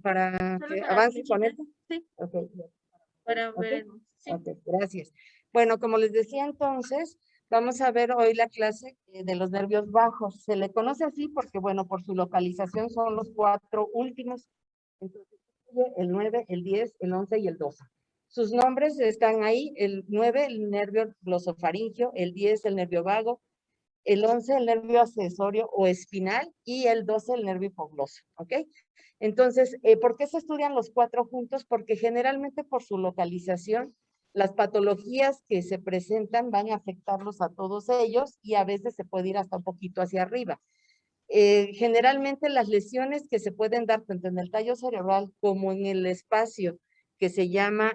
para Solo que para avance con explicar. esto. Sí, Okay. para Ok. ver. Sí. Ok, gracias. Bueno, como les decía entonces, vamos a ver hoy la clase de los nervios bajos. Se le conoce así porque, bueno, por su localización son los 4 últimos. Entonces, el 9, el 10, el 11 y el 12. Sus nombres están ahí, el 9, el nervio glosofaringio, el 10, el nervio vago, el 11, el nervio accesorio o espinal, y el 12, el nervio hipogloso, ¿ok? Entonces, ¿por qué se estudian los 4 juntos? Porque generalmente por su localización, las patologías que se presentan van a afectarlos a todos ellos y a veces se puede ir hasta un poquito hacia arriba. Generalmente las lesiones que se pueden dar tanto en el tallo cerebral como en el espacio que se llama,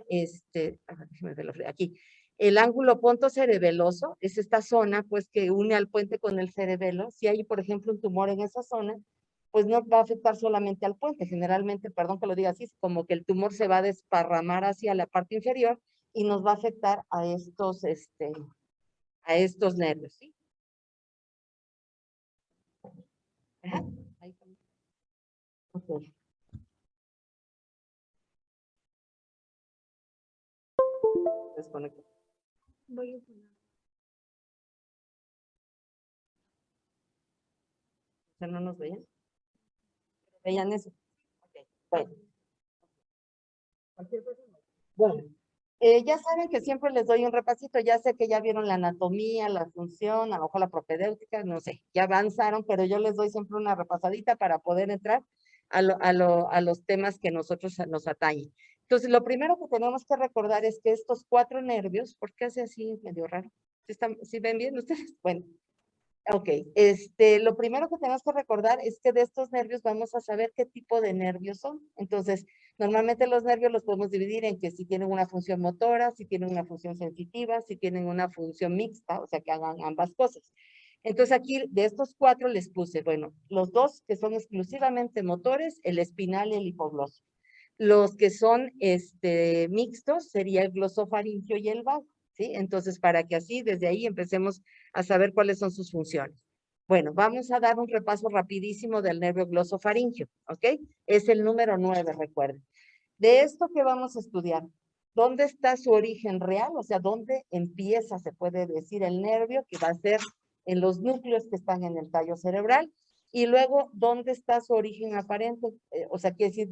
aquí, el ángulo pontocerebeloso, es esta zona pues que une al puente con el cerebelo. Si hay, por ejemplo, un tumor en esa zona, pues no va a afectar solamente al puente. Generalmente, perdón que lo diga así, como que el tumor se va a desparramar hacia la parte inferior y nos va a afectar a estos nervios, ¿sí? Ajá. Ahí está. Ok. Desconecto. Voy a poner. O sea, no nos veían. ¿Veían eso? Ok, bueno. Bueno, ya saben que siempre les doy un repasito. Ya sé que ya vieron la anatomía, la función, a lo mejor la propedéutica, no sé, ya avanzaron, pero yo les doy siempre una repasadita para poder entrar a los temas que nosotros nos atañen. Entonces, lo primero que tenemos que recordar es que estos 4 nervios, ¿por qué hace así medio raro? ¿Sí ven bien ustedes? Bueno, ok, lo primero que tenemos que recordar es que de estos nervios vamos a saber qué tipo de nervios son. Entonces, normalmente los nervios los podemos dividir en que si tienen una función motora, si tienen una función sensitiva, si tienen una función mixta, o sea, que hagan ambas cosas. Entonces, aquí de estos 4 les puse, bueno, los 2 que son exclusivamente motores, el espinal y el hipogloso. Los que son mixtos sería el glosofaringio y el vago, ¿sí? Entonces, para que así desde ahí empecemos a saber cuáles son sus funciones. Bueno, vamos a dar un repaso rapidísimo del nervio glosofaringio, ¿ok? Es el número 9, recuerden. De esto que vamos a estudiar, ¿dónde está su origen real? O sea, ¿dónde empieza, se puede decir, el nervio, que va a ser en los núcleos que están en el tallo cerebral? Y luego, ¿dónde está su origen aparente? O sea, quiere decir,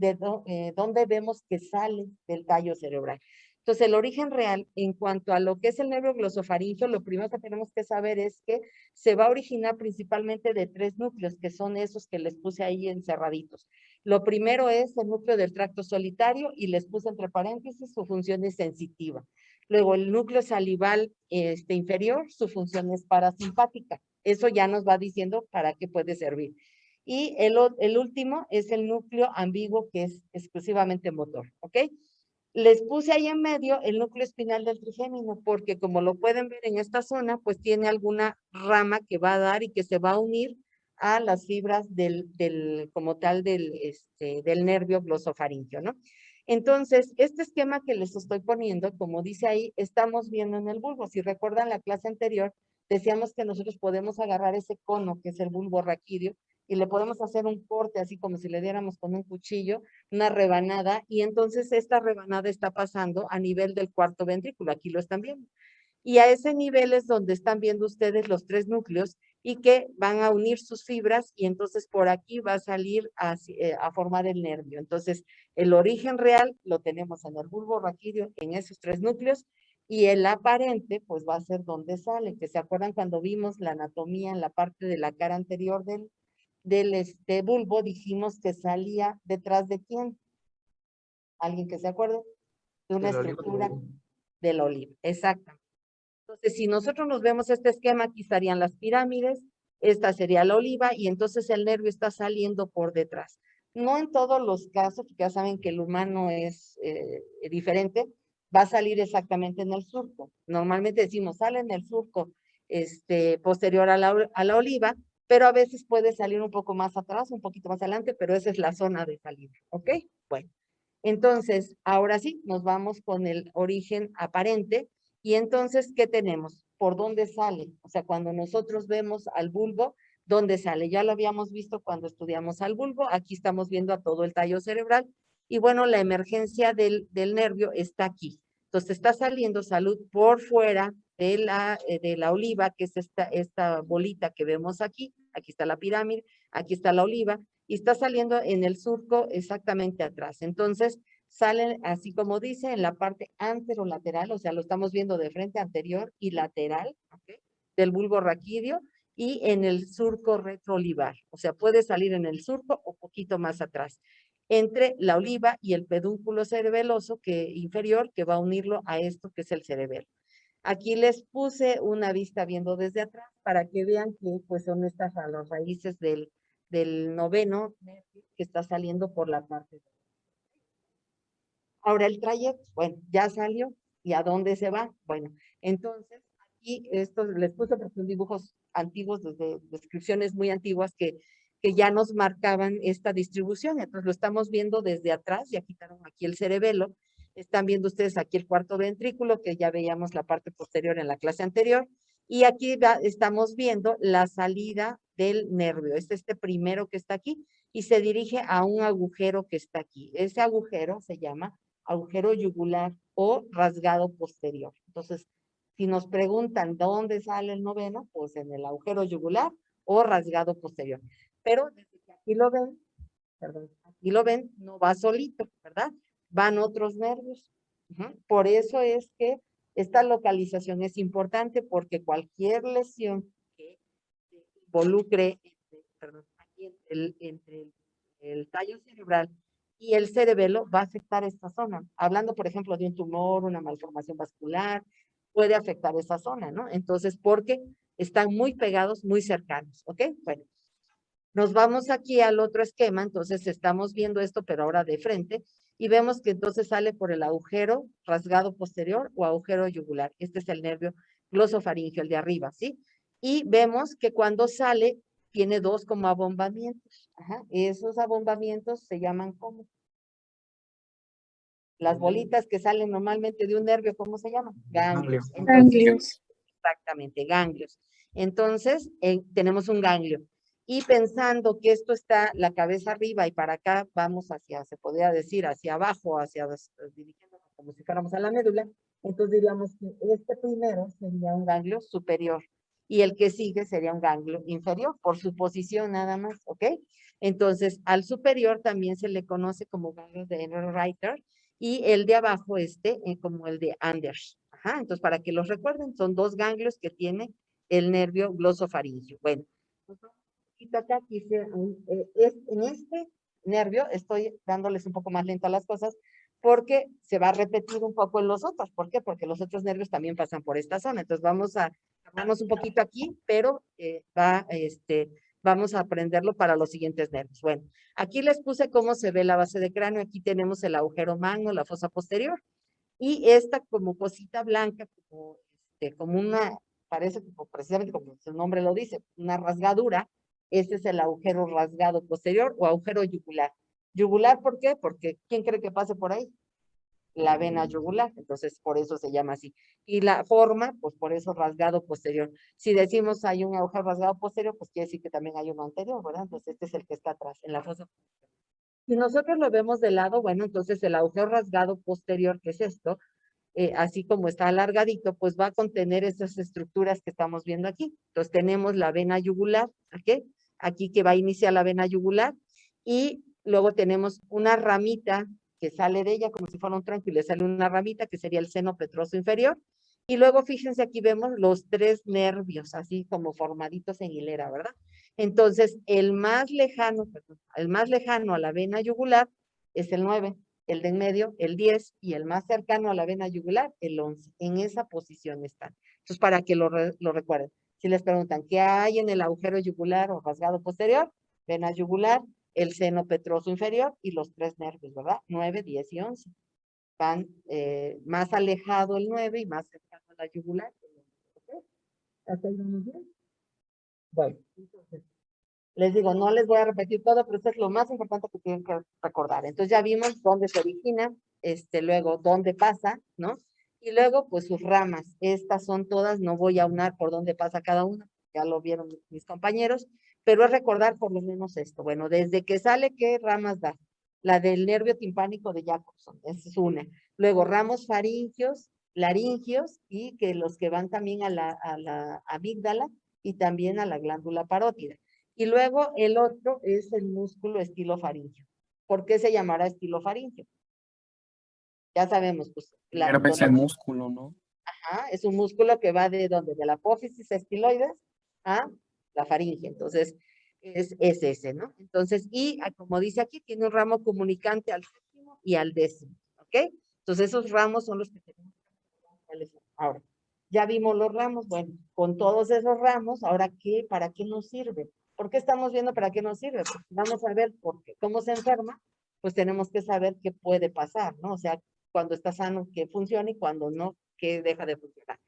¿dónde vemos que sale del tallo cerebral? Entonces, el origen real, en cuanto a lo que es el nervio glosofaringio, lo primero que tenemos que saber es que se va a originar principalmente de 3 núcleos, que son esos que les puse ahí encerraditos. Lo primero es el núcleo del tracto solitario y les puse entre paréntesis su función es sensitiva. Luego el núcleo salival inferior, su función es parasimpática. Eso ya nos va diciendo para qué puede servir. Y el último es el núcleo ambiguo, que es exclusivamente motor, ¿ok? Les puse ahí en medio el núcleo espinal del trigémino, porque como lo pueden ver en esta zona, pues tiene alguna rama que va a dar y que se va a unir a las fibras como tal del nervio glosofaringio, ¿no? Entonces, este esquema que les estoy poniendo, como dice ahí, estamos viendo en el bulbo. Si recuerdan la clase anterior, decíamos que nosotros podemos agarrar ese cono, que es el bulbo raquídeo, y le podemos hacer un corte, así como si le diéramos con un cuchillo, una rebanada, y entonces esta rebanada está pasando a nivel del cuarto ventrículo. Aquí lo están viendo. Y a ese nivel es donde están viendo ustedes los 3 núcleos y que van a unir sus fibras y entonces por aquí va a salir a formar el nervio. Entonces, el origen real lo tenemos en el bulbo raquídeo, en esos 3 núcleos, y el aparente, pues va a ser donde sale, que se acuerdan cuando vimos la anatomía en la parte de la cara anterior del bulbo, dijimos que salía detrás de quién. ¿Alguien que se acuerde? De una estructura del olivo. Exactamente. Entonces, si nosotros nos vemos este esquema, aquí estarían las pirámides, esta sería la oliva y entonces el nervio está saliendo por detrás. No en todos los casos, porque ya saben que el humano es diferente, va a salir exactamente en el surco. Normalmente decimos, sale en el surco posterior a la oliva, pero a veces puede salir un poco más atrás, un poquito más adelante, pero esa es la zona de salida, ¿ok? Bueno, entonces, ahora sí, nos vamos con el origen aparente. Y entonces, ¿qué tenemos? ¿Por dónde sale? O sea, cuando nosotros vemos al bulbo, ¿dónde sale? Ya lo habíamos visto cuando estudiamos al bulbo. Aquí estamos viendo a todo el tallo cerebral Y bueno, la emergencia del nervio está aquí. Entonces está saliendo salud por fuera de la oliva, que es esta bolita que vemos aquí. Aquí está la pirámide, aquí está la oliva, y está saliendo en el surco exactamente atrás. Entonces, salen así como dice, en la parte anterolateral, o sea, lo estamos viendo de frente, anterior y lateral, ¿okay? Del bulbo raquídeo, y en el surco retroolivar. O sea, puede salir en el surco o poquito más atrás, entre la oliva y el pedúnculo cerebeloso inferior, que va a unirlo a esto que es el cerebelo. Aquí les puse una vista viendo desde atrás para que vean que pues son estas a las raíces del noveno que está saliendo por la parte. Ahora el trayecto, bueno, ya salió. ¿Y a dónde se va? Bueno, entonces aquí estos les puse porque son dibujos antiguos, desde descripciones muy antiguas que ya nos marcaban esta distribución. Entonces lo estamos viendo desde atrás, ya quitaron aquí el cerebelo. Están viendo ustedes aquí el cuarto ventrículo, que ya veíamos la parte posterior en la clase anterior. Y aquí estamos viendo la salida del nervio. Es este primero que está aquí y se dirige a un agujero que está aquí. Ese agujero se llama agujero yugular o rasgado posterior. Entonces, si nos preguntan dónde sale el noveno, pues en el agujero yugular o rasgado posterior. Pero desde que aquí lo ven, perdón, aquí lo ven, no va solito, ¿verdad? Van otros nervios. Por eso es que esta localización es importante, porque cualquier lesión que involucre, perdón, aquí entre el tallo cerebral y el cerebelo va a afectar esta zona. Hablando, por ejemplo, de un tumor, una malformación vascular, puede afectar esa zona, ¿no? Entonces, porque están muy pegados, muy cercanos, ¿ok? Bueno, nos vamos aquí al otro esquema, entonces estamos viendo esto, pero ahora de frente, y vemos que entonces sale por el agujero rasgado posterior o agujero yugular. Este es el nervio glosofaringeo, el de arriba, ¿sí? Y vemos que cuando sale, tiene dos como abombamientos. Ajá. Esos abombamientos se llaman como las bolitas que salen normalmente de un nervio, ¿cómo se llaman? Ganglios. Entonces, Ganglios. exactamente, ganglios. Entonces, tenemos un ganglio. Y pensando que esto está la cabeza arriba y para acá vamos hacia, se podría decir, hacia abajo, dirigiéndonos como si fuéramos a la médula, entonces diríamos que este primero sería un ganglio superior y el que sigue sería un ganglio inferior, por su posición nada más, ¿ok? Entonces, al superior también se le conoce como ganglio de Reiter y el de abajo como el de Anders. Ajá, entonces, para que los recuerden, son dos ganglios que tiene el nervio glosofaringeo. Bueno, acá quise, en este nervio estoy dándoles un poco más lento a las cosas porque se va a repetir un poco en los otros. ¿Por qué? Porque los otros nervios también pasan por esta zona. Entonces vamos a darnos un poquito aquí, pero vamos a aprenderlo para los siguientes nervios. Bueno, aquí les puse cómo se ve la base de cráneo. Aquí tenemos el agujero magno, la fosa posterior. Y esta como cosita blanca, como una, parece como, precisamente como su nombre lo dice, una rasgadura. Ese es el agujero rasgado posterior o agujero yugular. ¿Yugular por qué? Porque ¿quién cree que pase por ahí? La vena yugular, entonces por eso se llama así. Y la forma, pues por eso rasgado posterior. Si decimos hay un agujero rasgado posterior, pues quiere decir que también hay uno anterior, ¿verdad? Entonces este es el que está atrás, en la fosa. Si nosotros lo vemos de lado, bueno, entonces el agujero rasgado posterior, que es esto, así como está alargadito, pues va a contener esas estructuras que estamos viendo aquí. Entonces tenemos la vena yugular, ¿ok? Aquí que va a iniciar la vena yugular, y luego tenemos una ramita que sale de ella como si fuera un tronco y le sale una ramita que sería el seno petroso inferior. Y luego fíjense, aquí vemos los tres nervios, así como formaditos en hilera, ¿verdad? Entonces, el más lejano a la vena yugular es el 9, el de en medio, el 10, y el más cercano a la vena yugular, el 11. En esa posición están. Entonces, para que lo recuerden. Si les preguntan, ¿qué hay en el agujero yugular o rasgado posterior? Vena yugular, el seno petroso inferior y los tres nervios, ¿verdad? 9, 10 y 11. Van más alejado el 9 y más cercano a la yugular. ¿Ok? ¿Hasta ahí vamos bien? Bueno, entonces, les digo, no les voy a repetir todo, pero esto es lo más importante que tienen que recordar. Entonces ya vimos dónde se origina, luego dónde pasa, ¿no? Y luego, pues sus ramas. Estas son todas, no voy a unar por dónde pasa cada una, ya lo vieron mis compañeros, pero es recordar por lo menos esto. Bueno, desde que sale, ¿qué ramas da? la del nervio timpánico de Jacobson, esa es una. Luego ramos faringios, laringios y que los que van también a la amígdala y también a la glándula parótida. Y luego el otro es el músculo estilofaringio. ¿Por qué se llamará estilofaringio? Ya sabemos, pues, Inerva es el músculo, ¿no? ajá, es un músculo que va de donde, de la apófisis estiloides a la faringe. Entonces, es ese, ¿no? Entonces, y como dice aquí, tiene un ramo comunicante al séptimo y al décimo, ¿ok? Entonces, esos ramos son los que tenemos que ver. Ahora, ya vimos los ramos, bueno, con todos esos ramos, ahora, ¿para qué nos sirve? ¿Por qué estamos viendo para qué nos sirve? Porque vamos a ver cómo se enferma, pues tenemos que saber qué puede pasar, ¿no? O sea, cuando está sano, que funcione y cuando no, que deja de funcionar.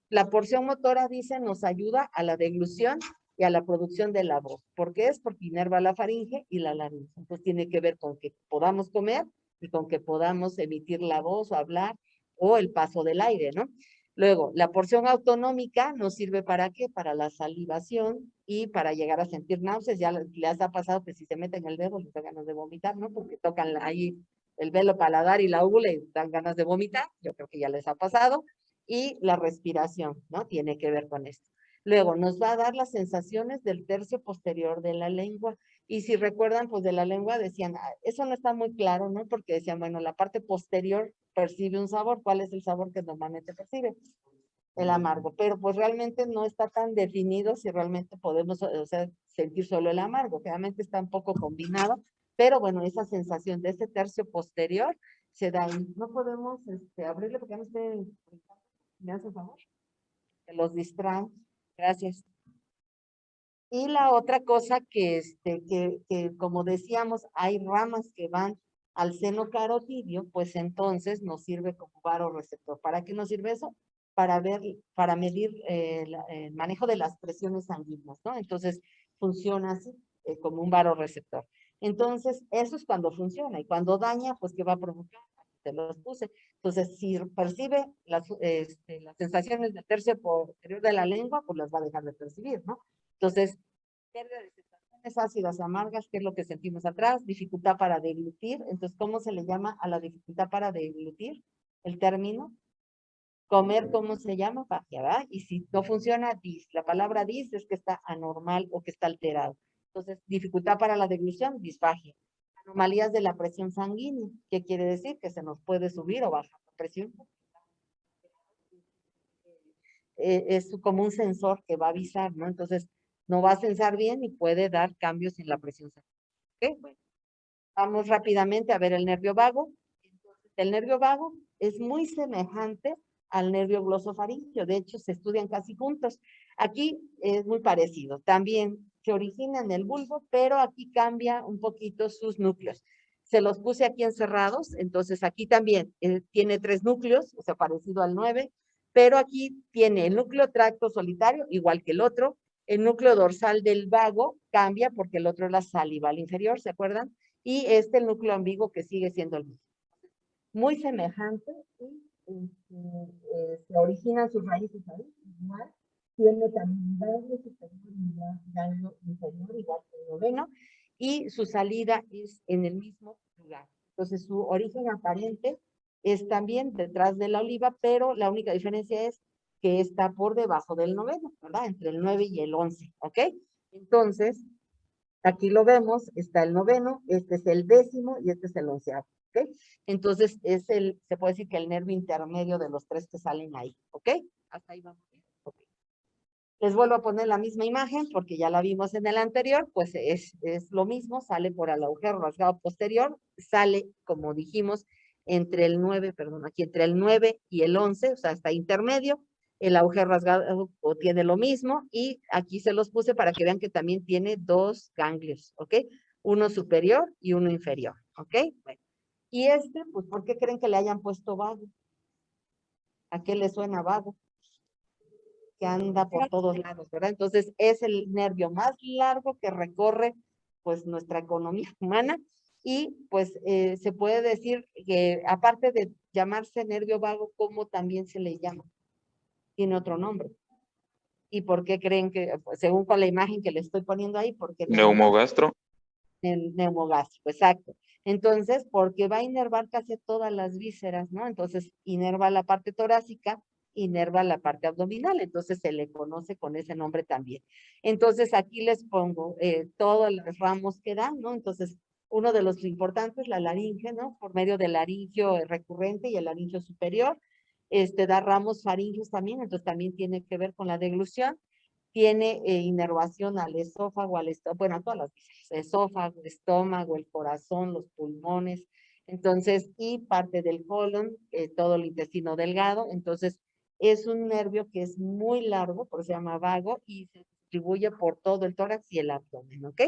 La porción motora, dice, nos ayuda a la deglución y a la producción de la voz. ¿Por qué es? Porque inerva la faringe y la laringe. Entonces tiene que ver con que podamos comer y con que podamos emitir la voz o hablar o el paso del aire, ¿no? Luego, la porción autonómica nos sirve ¿para qué? Para la salivación y para llegar a sentir náuseas. Ya les ha pasado que si se meten el dedo les da ganas de vomitar, ¿no? Porque tocan ahí el velo paladar y la uva y dan ganas de vomitar. Yo creo que ya les ha pasado. Y la respiración, ¿no? Tiene que ver con esto. Luego, nos va a dar las sensaciones del tercio posterior de la lengua. Y si recuerdan, pues de la lengua decían, eso no está muy claro, ¿no? Porque decían, bueno, la parte posterior percibe un sabor. ¿Cuál es el sabor que normalmente percibe? El amargo. Pero pues realmente no está tan definido si realmente podemos, o sea, sentir solo el amargo. Realmente está un poco combinado. Pero bueno, esa sensación de ese tercio posterior se da ahí. No podemos abrirle porque no esté. ¿Me hace favor? Que los distraen. Gracias. Y la otra cosa que como decíamos, hay ramas que van al seno carotidio, pues entonces nos sirve como varoreceptor. ¿Para qué nos sirve eso? Para medir el manejo de las presiones sanguíneas, ¿no? Entonces funciona así, como un varoreceptor. Entonces, eso es cuando funciona, y cuando daña, pues ¿qué va a provocar? Te los puse. Entonces, si percibe las sensaciones del tercio posterior de la lengua, pues las va a dejar de percibir, ¿no? Entonces, pérdida de sensaciones ácidas amargas, que es lo que sentimos atrás, dificultad para deglutir. Entonces, ¿cómo se le llama a la dificultad para deglutir? El término. Comer, ¿cómo se llama? Fagia, ¿verdad? Y si no funciona, dis. La palabra dis es que está anormal o que está alterado. Entonces, dificultad para la deglución, disfagia. Anomalías de la presión sanguínea. ¿Qué quiere decir? Que se nos puede subir o bajar la presión. Es como un sensor que va a avisar, ¿no? Entonces, no va a sensar bien y puede dar cambios en la presión sanguínea. ¿Ok? Bueno, vamos rápidamente a ver el nervio vago. Entonces, el nervio vago es muy semejante al nervio glosofaringio. De hecho, se estudian casi juntos. Aquí es muy parecido. También se origina en el bulbo, pero aquí cambia un poquito sus núcleos. Se los puse aquí encerrados, entonces aquí también tiene 3 núcleos, o sea, parecido al 9, pero aquí tiene el núcleo tracto solitario, igual que el otro. El núcleo dorsal del vago cambia porque el otro es la salival inferior, ¿se acuerdan? Y el núcleo ambiguo que sigue siendo el mismo. Muy semejante y se originan sus raíces ahí, igual. Tiene también ganglio superior y ganglio inferior, igual que el noveno, y su salida es en el mismo lugar. Entonces, su origen aparente es también detrás de la oliva, pero la única diferencia es que está por debajo del noveno, ¿verdad? Entre el 9 y el 11, ¿ok? Entonces, aquí lo vemos, está el noveno, este es el 10º y este es el 11º, ¿ok? Entonces, se puede decir que el nervio intermedio de los 3 que salen ahí, ¿ok? Hasta ahí vamos bien. Okay. Les vuelvo a poner la misma imagen porque ya la vimos en el anterior, pues es lo mismo, sale por el agujero rasgado posterior, sale, como dijimos, entre el 9, perdón, aquí entre el 9 y el 11, o sea, está intermedio, el agujero rasgado tiene lo mismo, y aquí se los puse para que vean que también tiene 2 ganglios, ¿ok? Uno superior y uno inferior, ¿ok? Bueno. Y pues, ¿por qué creen que le hayan puesto vago? ¿A qué le suena vago? Que anda por todos lados, ¿verdad? Entonces, es el nervio más largo que recorre, pues, nuestra economía humana, y, pues, se puede decir que, aparte de llamarse nervio vago, ¿cómo también se le llama? Tiene otro nombre. ¿Y por qué creen que, pues, según con la imagen que le estoy poniendo ahí, por qué? Neumogastro. El neumogástrico, exacto. Entonces, porque va a inervar casi todas las vísceras, ¿no? Entonces, inerva la parte torácica, inerva la parte abdominal, entonces se le conoce con ese nombre también. Entonces, aquí les pongo todos los ramos que dan, ¿no? Entonces, uno de los importantes, la laringe, ¿no? Por medio del laringio recurrente y el laringio superior, da ramos faringios también, entonces también tiene que ver con la deglución. Tiene inervación al esófago, bueno, a todas las vísceras, esófago, estómago, el corazón, los pulmones, entonces, y parte del colon, todo el intestino delgado, entonces, es un nervio que es muy largo, por eso se llama vago, y se distribuye por todo el tórax y el abdomen, ¿ok?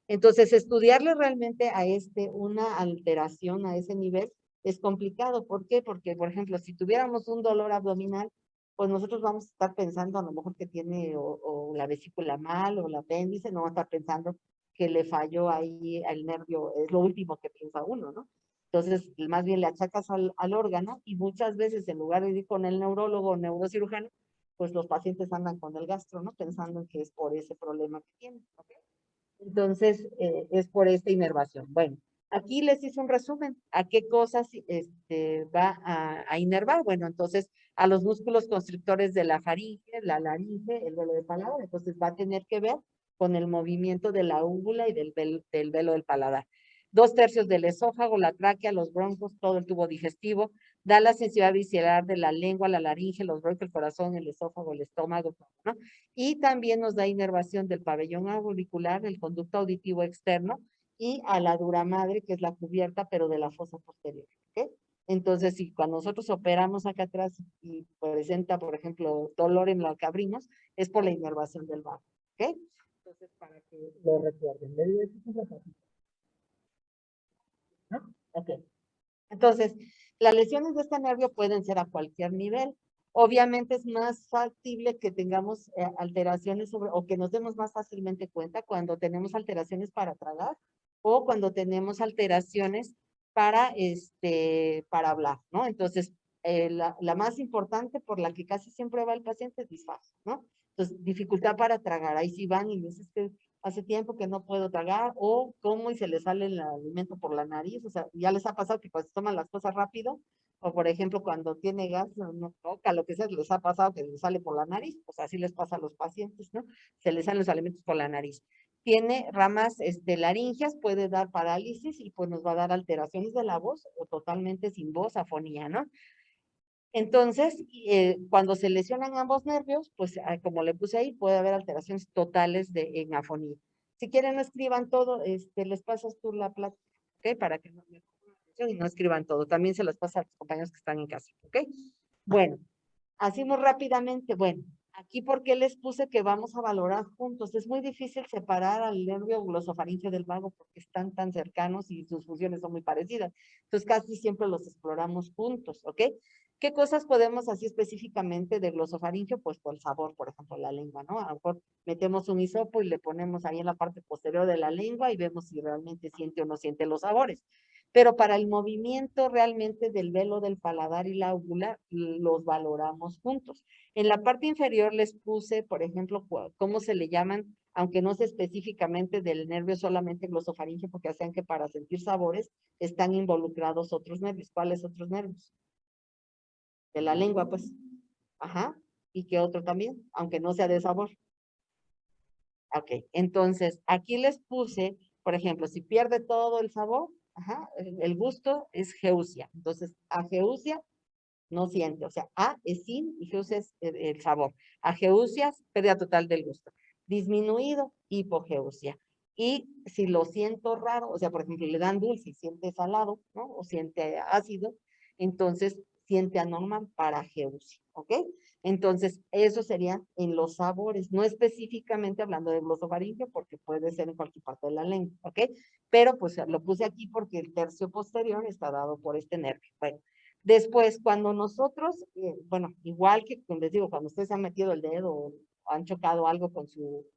Entonces, estudiarle realmente a una alteración a ese nivel es complicado. ¿Por qué? Porque, por ejemplo, si tuviéramos un dolor abdominal, pues nosotros vamos a estar pensando a lo mejor que tiene o la vesícula mal o el apéndice, no vamos a estar pensando que le falló ahí al nervio, es lo último que piensa uno, ¿no? Entonces, más bien le achacas al órgano y muchas veces en lugar de ir con el neurólogo o neurocirujano, pues los pacientes andan con el gastro, ¿no? Pensando en que es por ese problema que tienen, ¿ok? Entonces, es por esta inervación. Bueno, aquí les hice un resumen. ¿A qué cosas va a inervar? Bueno, entonces, a los músculos constrictores de la faringe, la laringe, el velo del paladar. Entonces, va a tener que ver con el movimiento de la úvula y del velo del paladar. 2/3 del esófago, la tráquea, los broncos, todo el tubo digestivo. Da la sensibilidad visceral de la lengua, la laringe, los bronquios, el corazón, el esófago, el estómago, ¿no? Y también nos da inervación del pabellón auricular, del conducto auditivo externo y a la dura madre, que es la cubierta, pero de la fosa posterior. ¿Ok? Entonces, si cuando nosotros operamos acá atrás y presenta, por ejemplo, dolor en lo que abrimos, es por la inervación del vago. ¿Ok? Entonces, para que lo recuerden. ¿No? Ok. Entonces, las lesiones de este nervio pueden ser a cualquier nivel. Obviamente es más factible que tengamos alteraciones o que nos demos más fácilmente cuenta cuando tenemos alteraciones para tragar o cuando tenemos alteraciones para hablar, ¿no? Entonces, la más importante por la que casi siempre va el paciente es disfagia, ¿no? Entonces, dificultad para tragar. Ahí sí van y dices que hace tiempo que no puedo tragar, o como y se les sale el alimento por la nariz, o sea, ya les ha pasado que cuando toman las cosas rápido, o por ejemplo cuando tiene gas, no toca, lo que sea, les ha pasado que les sale por la nariz, pues así les pasa a los pacientes, ¿no? Se les salen los alimentos por la nariz. Tiene ramas laringias, puede dar parálisis y pues nos va a dar alteraciones de la voz o totalmente sin voz, afonía, ¿no? Entonces, cuando se lesionan ambos nervios, pues como le puse ahí, puede haber alteraciones totales en afonía. Si quieren, no escriban todo, les pasas tú la plática, ¿ok? Para que no me pongan atención y no escriban todo. También se las pasa a los compañeros que están en casa, ¿ok? Bueno, así muy rápidamente, bueno, aquí porque les puse que vamos a valorar juntos. Es muy difícil separar al nervio glosofaringeo del vago porque están tan cercanos y sus funciones son muy parecidas. Entonces casi siempre los exploramos juntos, ¿ok? ¿Qué cosas podemos así específicamente de glosofaringeo? Pues por el sabor, por ejemplo, la lengua, ¿no? A lo mejor metemos un hisopo y le ponemos ahí en la parte posterior de la lengua y vemos si realmente siente o no siente los sabores. Pero para el movimiento realmente del velo del paladar y la úvula, los valoramos juntos. En la parte inferior les puse, por ejemplo, cómo se le llaman, aunque no sé específicamente del nervio solamente glosofaringeo, porque hacen que para sentir sabores están involucrados otros nervios. ¿Cuáles otros nervios? De la lengua, pues. Ajá. ¿Y qué otro también? Aunque no sea de sabor. Ok. Entonces, aquí les puse, por ejemplo, si pierde todo el sabor, ajá, el gusto es geusia. Entonces, ageusia no siente. O sea, A es sin y geusia es el sabor. Ageusia, pérdida total del gusto. Disminuido, hipogeusia. Y si lo siento raro, o sea, por ejemplo, le dan dulce y siente salado, ¿no? O siente ácido, entonces siente anormal para geusia, ¿ok? Entonces, eso sería en los sabores, no específicamente hablando de glosofaringeo, porque puede ser en cualquier parte de la lengua, ¿ok? Pero pues lo puse aquí porque el tercio posterior está dado por este nervio. Bueno, después, cuando nosotros, bueno, igual que les digo, cuando ustedes han metido el dedo o han chocado algo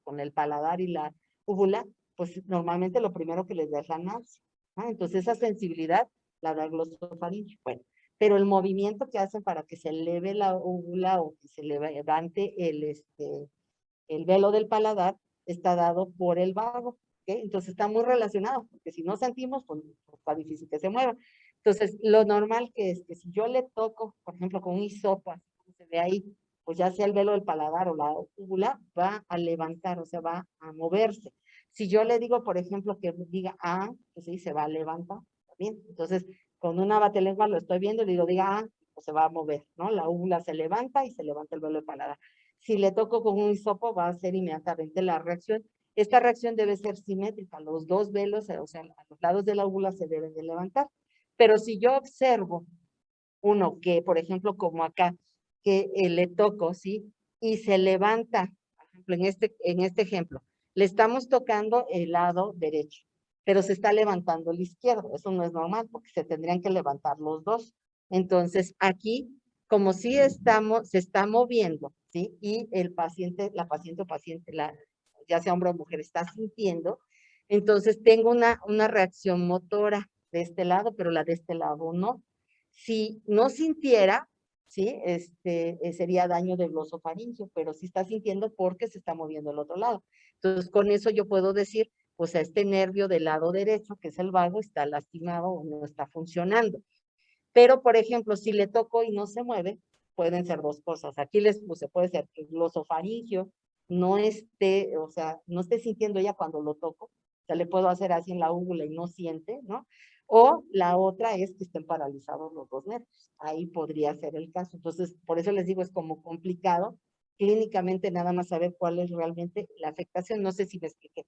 con el paladar y la úvula, pues normalmente lo primero que les da es la náusea. ¿Ah? Entonces esa sensibilidad la da el glosofaringeo. Bueno, pero el movimiento que hacen para que se eleve la úvula o que se levante el velo del paladar está dado por el vago, ¿ok? Entonces está muy relacionado, porque si no sentimos, pues está difícil que se mueva. Entonces, lo normal que es que si yo le toco, por ejemplo, con un hisopo, así como se ve ahí, pues ya sea el velo del paladar o la úvula, va a levantar, o sea, va a moverse. Si yo le digo, por ejemplo, que diga ah, pues sí, se va a levantar también. Entonces, con una batelengua lo estoy viendo y le digo, diga ah, pues se va a mover, ¿no? La úvula se levanta y se levanta el velo del paladar. Si le toco con un hisopo, va a ser inmediatamente la reacción. Esta reacción debe ser simétrica. Los dos velos, o sea, a los lados de la úvula se deben de levantar. Pero si yo observo uno que, por ejemplo, como acá, que le toco, ¿sí? Y se levanta, por ejemplo, en este ejemplo, le estamos tocando el lado derecho, pero se está levantando el izquierdo. Eso no es normal, porque se tendrían que levantar los dos. Entonces, aquí, como si se está moviendo, ¿sí? Y el paciente, la paciente o paciente, ya sea hombre o mujer, está sintiendo, entonces tengo una reacción motora de este lado, pero la de este lado no. Si no sintiera, ¿sí? Sería daño del glosofaringio, pero sí está sintiendo porque se está moviendo el otro lado. Entonces, con eso yo puedo decir, pues a este nervio del lado derecho, que es el vago, está lastimado o no está funcionando. Pero, por ejemplo, si le toco y no se mueve, pueden ser dos cosas. Aquí les puse, puede ser que el glosofaringio no esté, o sea, no esté sintiendo ya cuando lo toco. O sea, le puedo hacer así en la úvula y no siente, ¿no? O la otra es que estén paralizados los dos nervios. Ahí podría ser el caso. Entonces, por eso les digo, es como complicado clínicamente nada más saber cuál es realmente la afectación. No sé si me expliqué.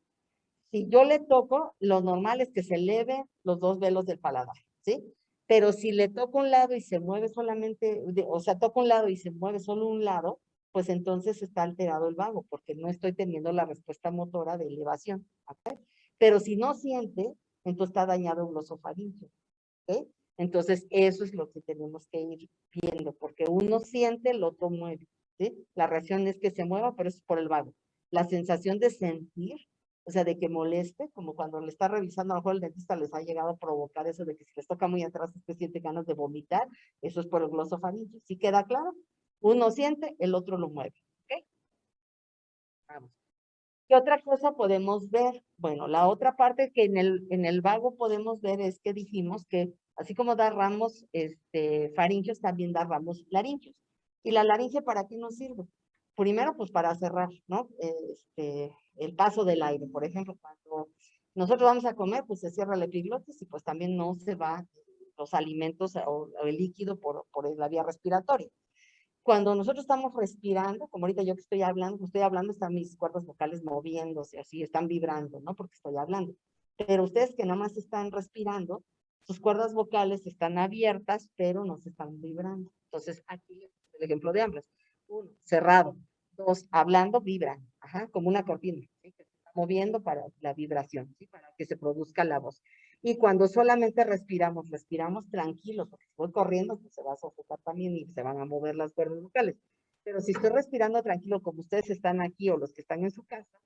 Si yo le toco, lo normal es que se eleve los dos velos del paladar, ¿sí? Pero si le toco un lado y se mueve solamente, o sea, toco un lado y se mueve solo un lado, pues entonces está alterado el vago, porque no estoy teniendo la respuesta motora de elevación, ¿ok? Pero si no siente, entonces está dañado el glosofaringio, ¿ok? Entonces, eso es lo que tenemos que ir viendo, porque uno siente, el otro mueve, ¿sí? La reacción es que se mueva, pero es por el vago. La sensación de sentir, o sea, de que moleste, como cuando le está revisando, a lo mejor el dentista les ha llegado a provocar eso de que si les toca muy atrás, usted siente ganas de vomitar, eso es por el glosofaringio. ¿Sí queda claro? Uno siente, el otro lo mueve, ¿ok? Vamos. ¿Qué otra cosa podemos ver? Bueno, la otra parte que en el vago podemos ver es que dijimos que así como da ramos faringios, también da ramos laringios. ¿Y la laringe para qué nos sirve? Primero, pues para cerrar, ¿no? El paso del aire. Por ejemplo, cuando nosotros vamos a comer, pues se cierra el epiglotis y pues también no se va los alimentos o el líquido por la vía respiratoria. Cuando nosotros estamos respirando, como ahorita yo que estoy hablando, están mis cuerdas vocales moviéndose, así, están vibrando, ¿no? Porque estoy hablando. Pero ustedes que nada más están respirando, sus cuerdas vocales están abiertas, pero no se están vibrando. Entonces, aquí el ejemplo de ambas. Uno, cerrado. Dos, hablando, vibran, ajá, como una cortina, ¿sí? Que se está moviendo para la vibración, ¿sí? Para que se produzca la voz. Y cuando solamente respiramos tranquilos, porque si voy corriendo, pues se va a sofocar también y se van a mover las cuerdas vocales. Pero si estoy respirando tranquilo, como ustedes están aquí o los que están en su casa,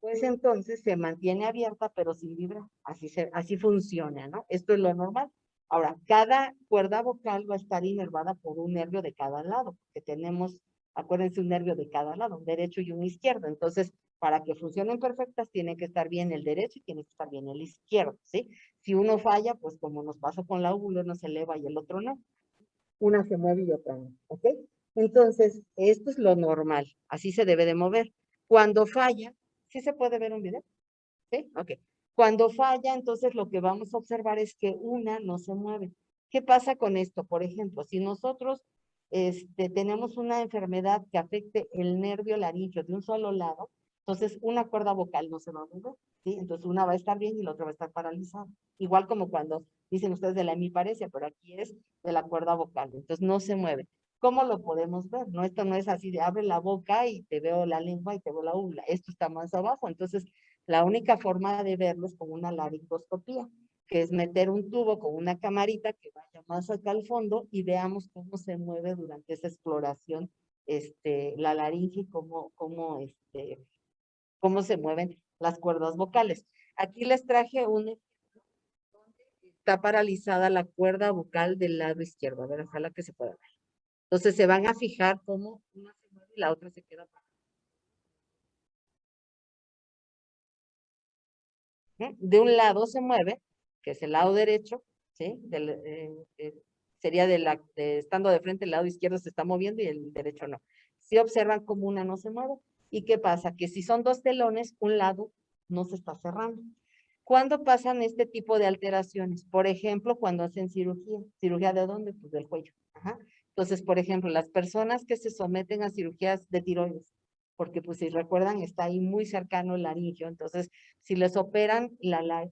pues entonces se mantiene abierta, pero sin vibrar. Así funciona, ¿no? Esto es lo normal. Ahora, cada cuerda vocal va a estar inervada por un nervio de cada lado, porque tenemos, acuérdense, un nervio de cada lado, un derecho y un izquierdo. Entonces, para que funcionen perfectas, tiene que estar bien el derecho y tiene que estar bien el izquierdo, ¿sí? Si uno falla, pues como nos pasó con la úvula, uno se eleva y el otro no. Una se mueve y otra no, ¿ok? Entonces, esto es lo normal, así se debe de mover. Cuando falla, ¿sí se puede ver un video? ¿Sí? Ok. Cuando falla, entonces lo que vamos a observar es que una no se mueve. ¿Qué pasa con esto? Por ejemplo, si nosotros tenemos una enfermedad que afecte el nervio laríngeo de un solo lado, entonces una cuerda vocal no se va a mover, ¿sí? Entonces una va a estar bien y la otra va a estar paralizada. Igual como cuando dicen ustedes de la hemiparesia, pero aquí es de la cuerda vocal, entonces no se mueve. ¿Cómo lo podemos ver? No, esto no es así de abre la boca y te veo la lengua y te veo la úvula. Esto está más abajo, entonces la única forma de verlo es con una laringoscopía, que es meter un tubo con una camarita que vaya más acá al fondo y veamos cómo se mueve durante esa exploración la laringe y cómo se mueven las cuerdas vocales. Aquí les traje un ejemplo donde está paralizada la cuerda vocal del lado izquierdo. A ver, ojalá que se pueda ver. Entonces se van a fijar cómo una se mueve y la otra se queda parada. De un lado se mueve, que es el lado derecho, ¿sí? Sería estando de frente, el lado izquierdo se está moviendo y el derecho no. Si observan como una no se mueve. ¿Y qué pasa? Que si son dos telones, un lado no se está cerrando. ¿Cuándo pasan este tipo de alteraciones? Por ejemplo, cuando hacen cirugía. ¿Cirugía de dónde? Pues del cuello. Ajá. Entonces, por ejemplo, las personas que se someten a cirugías de tiroides, porque pues si recuerdan está ahí muy cercano el laringio, entonces si les operan la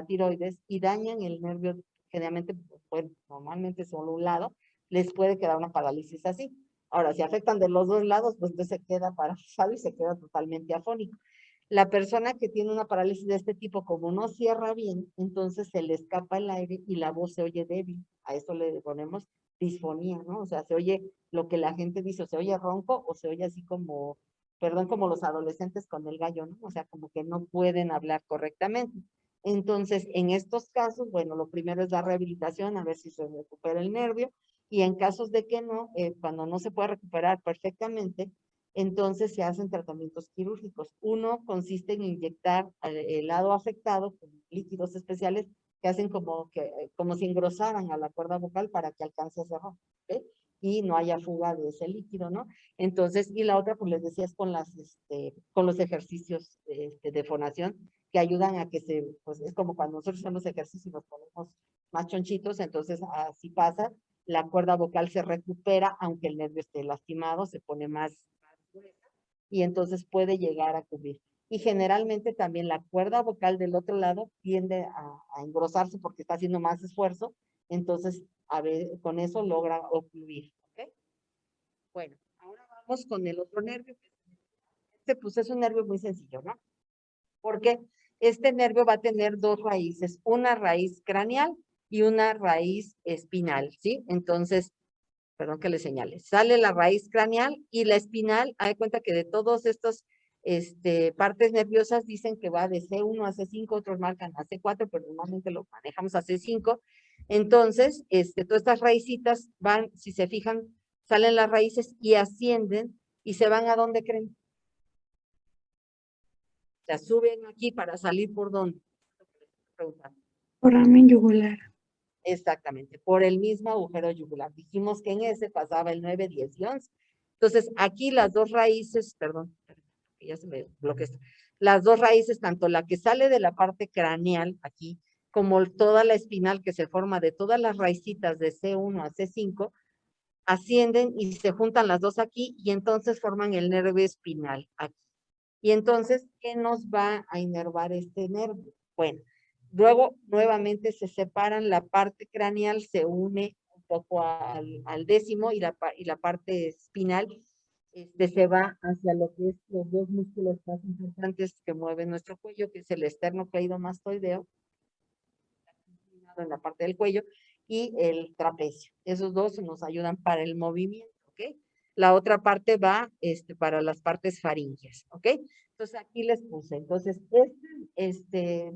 tiroides y dañan el nervio, generalmente, pues, normalmente solo un lado, les puede quedar una parálisis así. Ahora, si afectan de los dos lados, pues entonces se queda paralizado y se queda totalmente afónico. La persona que tiene una parálisis de este tipo, como no cierra bien, entonces se le escapa el aire y la voz se oye débil. A eso le ponemos disfonía, ¿no? O sea, se oye lo que la gente dice, o se oye ronco o se oye así como, perdón, como los adolescentes con el gallo, ¿no? O sea, como que no pueden hablar correctamente. Entonces, en estos casos, bueno, lo primero es la rehabilitación, a ver si se recupera el nervio, y en casos de que no, cuando no se puede recuperar perfectamente, entonces se hacen tratamientos quirúrgicos. Uno consiste en inyectar el lado afectado con líquidos especiales que hacen como si engrosaran a la cuerda vocal para que alcance a cerrar, ¿ok? Y no haya fuga de ese líquido, ¿no? Entonces, y la otra, pues les decía, es con los ejercicios de fonación que ayudan a que pues es como cuando nosotros hacemos ejercicio y nos ponemos más chonchitos, entonces así pasa, la cuerda vocal se recupera, aunque el nervio esté lastimado, se pone más gruesa y entonces puede llegar a cubrir. Y generalmente también la cuerda vocal del otro lado tiende a engrosarse porque está haciendo más esfuerzo, entonces a ver, con eso logra ocluir. ¿Ok? Bueno, ahora vamos con el otro nervio. Pues es un nervio muy sencillo, ¿no? Porque este nervio va a tener dos raíces, una raíz craneal y una raíz espinal, ¿sí? Entonces, perdón que le señale, sale la raíz craneal y la espinal, hay cuenta que de todos estos partes nerviosas dicen que va de C1 a C5, otros marcan a C4, pero normalmente lo manejamos a C5. Entonces, todas estas raícitas van, si se fijan, salen las raíces y ascienden y se van a dónde creen. O sea, suben aquí para salir por dónde. Por ramen yugular. Exactamente, por el mismo agujero yugular. Dijimos que en ese pasaba el 9, 10 y 11. Entonces, aquí las dos raíces, perdón, ya se me bloqueó esto. Las dos raíces, tanto la que sale de la parte craneal aquí, como toda la espinal que se forma de todas las raícitas de C1 a C5, ascienden y se juntan las dos aquí y entonces forman el nervio espinal aquí. Y entonces, ¿qué nos va a inervar este nervio? Bueno, luego nuevamente se separan, la parte craneal se une un poco al décimo y la parte espinal se va hacia lo que es los dos músculos más importantes que mueven nuestro cuello, que es el esternocleidomastoideo, en la parte del cuello, y el trapecio. Esos dos nos ayudan para el movimiento, ¿ok? La otra parte va para las partes faríngeas, ¿ok? Entonces aquí les puse. Entonces, este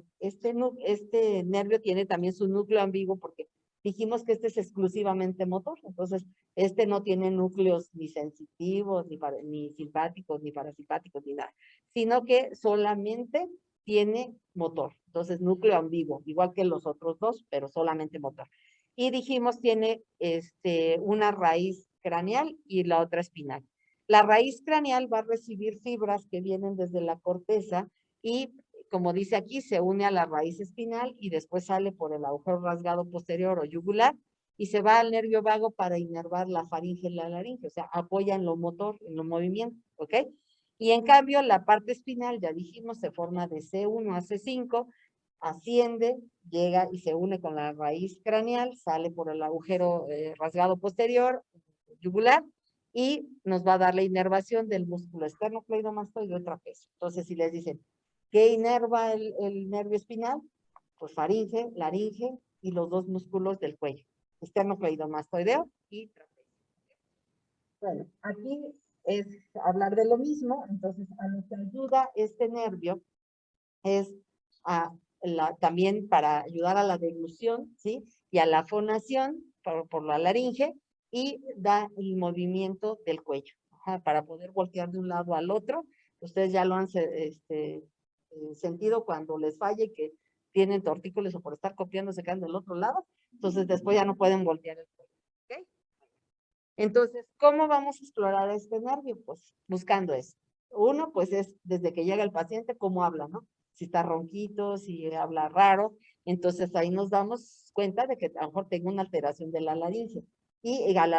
nervio tiene también su núcleo ambiguo porque dijimos que este es exclusivamente motor. Entonces, este no tiene núcleos ni sensitivos, ni simpáticos, ni parasimpáticos, ni nada, sino que solamente tiene motor. Entonces, núcleo ambiguo, igual que los otros dos, pero solamente motor. Y dijimos tiene una raíz craneal y la otra espinal. La raíz craneal va a recibir fibras que vienen desde la corteza y, como dice aquí, se une a la raíz espinal y después sale por el agujero rasgado posterior o yugular y se va al nervio vago para inervar la faringe y la laringe, o sea, apoya en lo motor, en lo movimiento, ¿ok? Y en cambio, la parte espinal, ya dijimos, se forma de C1 a C5, asciende, llega y se une con la raíz craneal, sale por el agujero rasgado posterior, yugular, y nos va a dar la inervación del músculo esternocleidomastoideo y trapecio. Entonces, si les dicen, ¿qué inerva el nervio espinal? Pues faringe, laringe y los dos músculos del cuello, esternocleidomastoideo y trapecio. Bueno, aquí es hablar de lo mismo, entonces a lo que ayuda este nervio es también para ayudar a la deglución, ¿sí? Y a la fonación por la laringe y da el movimiento del cuello, para poder voltear de un lado al otro. Ustedes ya lo han sentido cuando les falle que tienen tortícolis o por estar copiando se quedan del otro lado, entonces después ya no pueden voltear el cuello, ¿ok? Entonces, ¿cómo vamos a explorar este nervio? Pues buscando eso. Uno, pues es desde que llega el paciente, cómo habla, ¿no? Si está ronquito, si habla raro, entonces ahí nos damos cuenta de que a lo mejor tengo una alteración de la laringe. Y al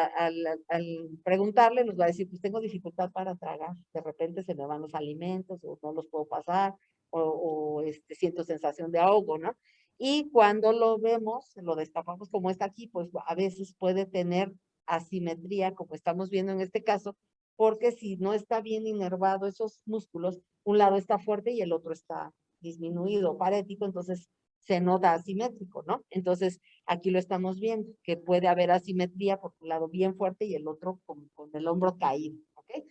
preguntarle nos va a decir, pues tengo dificultad para tragar, de repente se me van los alimentos o no los puedo pasar o siento sensación de ahogo, ¿no? Y cuando lo vemos, lo destapamos como está aquí, pues a veces puede tener asimetría, como estamos viendo en este caso, porque si no está bien inervado esos músculos, un lado está fuerte y el otro está disminuido, parético, entonces se nota asimétrico, ¿no? Entonces, aquí lo estamos viendo, que puede haber asimetría por un lado bien fuerte y el otro con el hombro caído, ¿ok?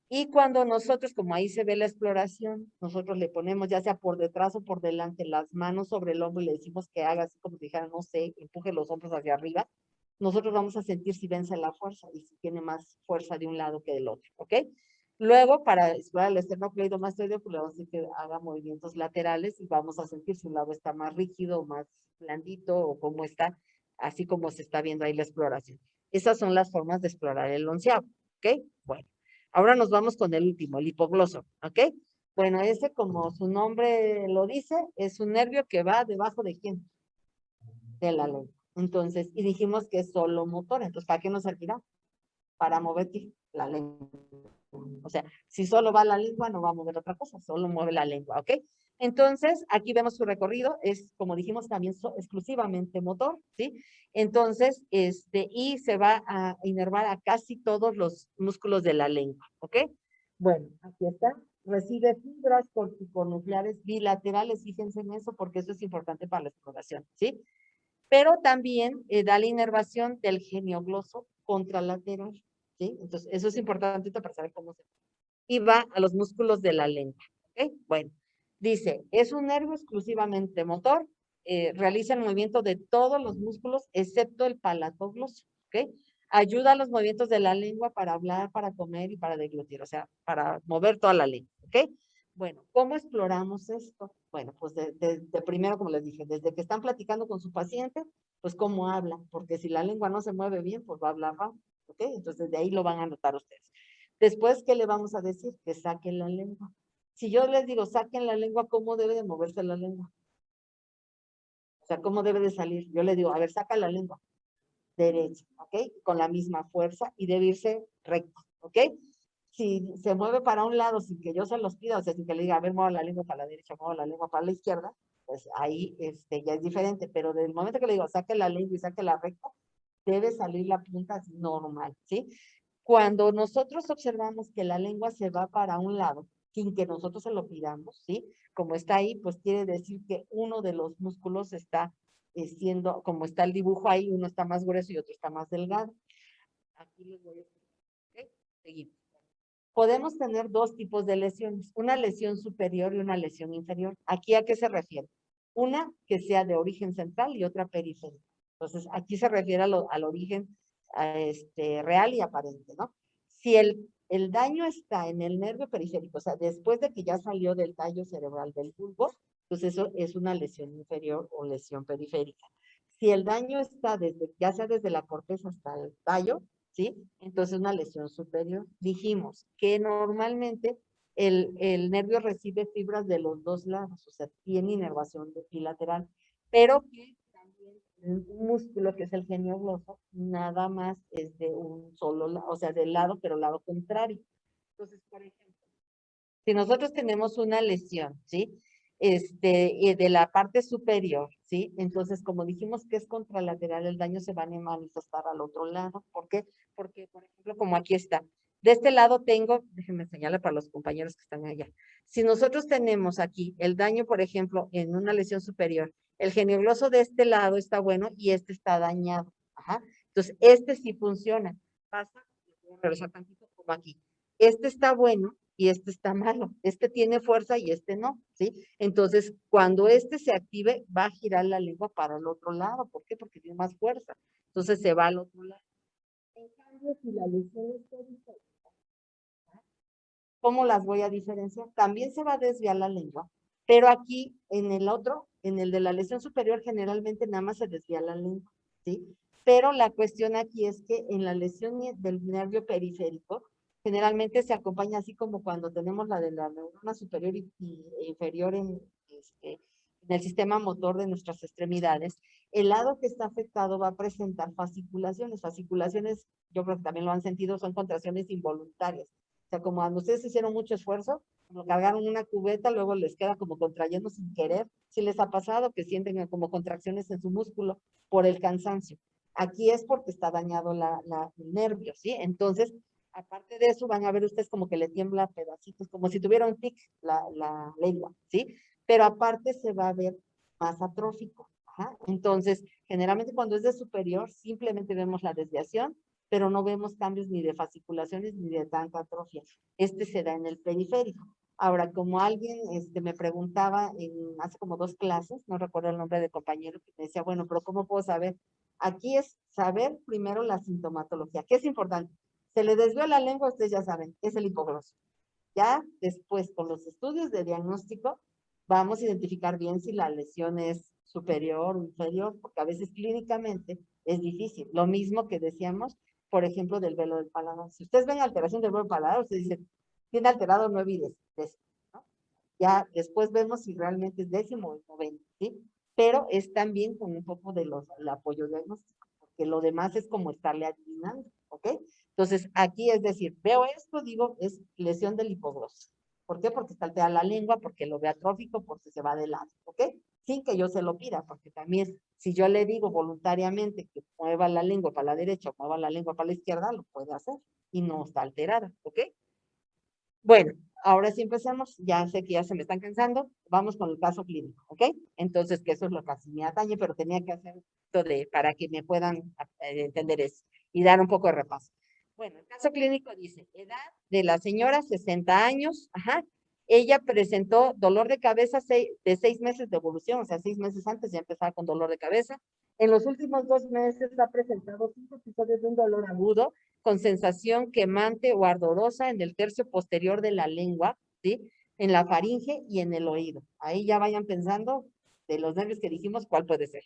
Y cuando nosotros, como ahí se ve la exploración, nosotros le ponemos ya sea por detrás o por delante las manos sobre el hombro y le decimos que haga así como si dijera, no sé, empuje los hombros hacia arriba, nosotros vamos a sentir si vence la fuerza y si tiene más fuerza de un lado que del otro, ¿ok? Luego, para explorar el esternocleidomastoideo, pues le vamos a decir que haga movimientos laterales y vamos a sentir si un lado está más rígido o más blandito o cómo está, así como se está viendo ahí la exploración. Esas son las formas de explorar el onceavo, ¿ok? Bueno. Ahora nos vamos con el último, el hipogloso, ¿ok? Bueno, ese, como su nombre lo dice, es un nervio que va debajo de ¿quién? De la lengua. Entonces, y dijimos que es solo motor, entonces, ¿para qué nos servirá? Para mover ¿qué? La lengua. O sea, si solo va la lengua, no va a mover otra cosa, solo mueve la lengua, ¿ok? Entonces, aquí vemos su recorrido, es, como dijimos, también exclusivamente motor, ¿sí? Entonces, y se va a inervar a casi todos los músculos de la lengua, ¿ok? Bueno, aquí está. Recibe fibras corticonucleares bilaterales, fíjense en eso, porque eso es importante para la exploración, ¿sí? Pero también da la inervación del geniogloso contralateral, ¿sí? Entonces, eso es importante para saber cómo se... Y va a los músculos de la lengua, ¿ok? Bueno, dice, es un nervio exclusivamente motor, realiza el movimiento de todos los músculos excepto el palatogloso, ¿ok? Ayuda a los movimientos de la lengua para hablar, para comer y para deglutir, o sea, para mover toda la lengua, ¿ok? Bueno, ¿cómo exploramos esto? Bueno, pues de primero, como les dije, desde que están platicando con su paciente, pues cómo hablan, porque si la lengua no se mueve bien, pues va a hablar rápido, ¿ok? Entonces de ahí lo van a notar ustedes. Después, ¿qué le vamos a decir? Que saquen la lengua. Si yo les digo, saquen la lengua, ¿cómo debe de moverse la lengua? O sea, ¿cómo debe de salir? Yo le digo, a ver, saca la lengua derecha, ¿ok? Con la misma fuerza y debe irse recto, ¿ok? Si se mueve para un lado sin que yo se los pida, o sea, sin que le diga, a ver, mueva la lengua para la derecha, mueva la lengua para la izquierda, pues ahí ya es diferente. Pero desde el momento que le digo, saque la lengua y saque la recta, debe salir la punta así normal, ¿sí? Cuando nosotros observamos que la lengua se va para un lado, sin que nosotros se lo pidamos, ¿sí? Como está ahí, pues quiere decir que uno de los músculos está siendo, como está el dibujo ahí, uno está más grueso y otro está más delgado. Aquí les voy a explicar, ¿ok? Seguimos. Podemos tener dos tipos de lesiones, una lesión superior y una lesión inferior. ¿Aquí a qué se refiere? Una que sea de origen central y otra periférica. Entonces, aquí se refiere al origen real y aparente, ¿no? Si el daño está en el nervio periférico, o sea, después de que ya salió del tallo cerebral del bulbo, pues eso es una lesión inferior o lesión periférica. Si el daño está ya sea desde la corteza hasta el tallo, ¿sí? Entonces una lesión superior. Dijimos que normalmente el nervio recibe fibras de los dos lados, o sea, tiene inervación bilateral, pero que también un músculo que es el geniogloso, nada más es de un solo lado, o sea, del lado, pero lado contrario. Entonces, por ejemplo, si nosotros tenemos una lesión, ¿sí? De la parte superior, ¿sí? Entonces, como dijimos que es contralateral, el daño se va a manifestar al otro lado. ¿Por qué? Porque, por ejemplo, como aquí está, de este lado tengo, déjenme señalar para los compañeros que están allá. Si nosotros tenemos aquí el daño, por ejemplo, en una lesión superior, el geniogloso de este lado está bueno y este está dañado. Ajá. Entonces, este sí funciona. Pasa, voy a regresar tantito como aquí. Este está bueno y este está malo. Este tiene fuerza y este no, ¿sí? Entonces, cuando este se active, va a girar la lengua para el otro lado. ¿Por qué? Porque tiene más fuerza. Entonces, se va al otro lado. En cambio, si la lesión está diferente, ¿cómo las voy a diferenciar? También se va a desviar la lengua, Pero aquí, en el otro, en el de la lesión superior, generalmente nada más se desvía la lengua, ¿sí? Pero la cuestión aquí es que en la lesión del nervio periférico, generalmente se acompaña así como cuando tenemos la de la neurona superior e inferior en el sistema motor de nuestras extremidades. El lado que está afectado va a presentar fasciculaciones. Fasciculaciones, yo creo que también lo han sentido, son contracciones involuntarias. O sea, como cuando ustedes hicieron mucho esfuerzo, como cargaron una cubeta, luego les queda como contrayendo sin querer. Si les ha pasado que sienten como contracciones en su músculo por el cansancio. Aquí es porque está dañado el nervio, ¿sí? Entonces, aparte de eso, van a ver ustedes como que le tiembla pedacitos, como si tuviera un tic la lengua, ¿sí? Pero aparte se va a ver más atrófico. Ajá. Entonces, generalmente cuando es de superior, simplemente vemos la desviación, pero no vemos cambios ni de fasciculaciones ni de tanta atrofia. Este se da en el periférico. Ahora, como alguien me preguntaba hace como 2 clases, no recuerdo el nombre del compañero, que me decía, bueno, pero ¿cómo puedo saber? Aquí es saber primero la sintomatología, que es importante. Se le desvió la lengua, ustedes ya saben, es el hipogloso. Ya después, con los estudios de diagnóstico, vamos a identificar bien si la lesión es superior o inferior, porque a veces clínicamente es difícil. Lo mismo que decíamos, por ejemplo, del velo del paladar. Si ustedes ven alteración del velo del paladar, ustedes dicen, tiene alterado 9 y 10, ¿no? Ya después vemos si realmente es 10º o 90, ¿sí? Pero es también con un poco de el apoyo diagnóstico, porque lo demás es como estarle adivinando, ¿ok? Entonces, aquí es decir, veo esto, digo, es lesión del hipogloso. ¿Por qué? Porque está alterada la lengua, porque lo ve atrófico, porque se va de lado, ¿ok? Sin que yo se lo pida, porque también, si yo le digo voluntariamente que mueva la lengua para la derecha o mueva la lengua para la izquierda, lo puede hacer y no está alterada, ¿ok? Bueno, ahora sí empecemos, ya sé que ya se me están cansando, vamos con el caso clínico, ¿ok? Entonces, que eso es lo que así me atañe, pero tenía que hacer esto para que me puedan entender eso y dar un poco de repaso. Bueno, el caso clínico dice, edad de la señora, 60 años, ajá, ella presentó dolor de cabeza de 6 meses de evolución, o sea, 6 meses antes ya empezaba con dolor de cabeza. En los últimos 2 meses ha presentado 5 episodios de un dolor agudo con sensación quemante o ardorosa en el tercio posterior de la lengua, ¿sí? En la faringe y en el oído. Ahí ya vayan pensando de los nervios que dijimos, ¿cuál puede ser?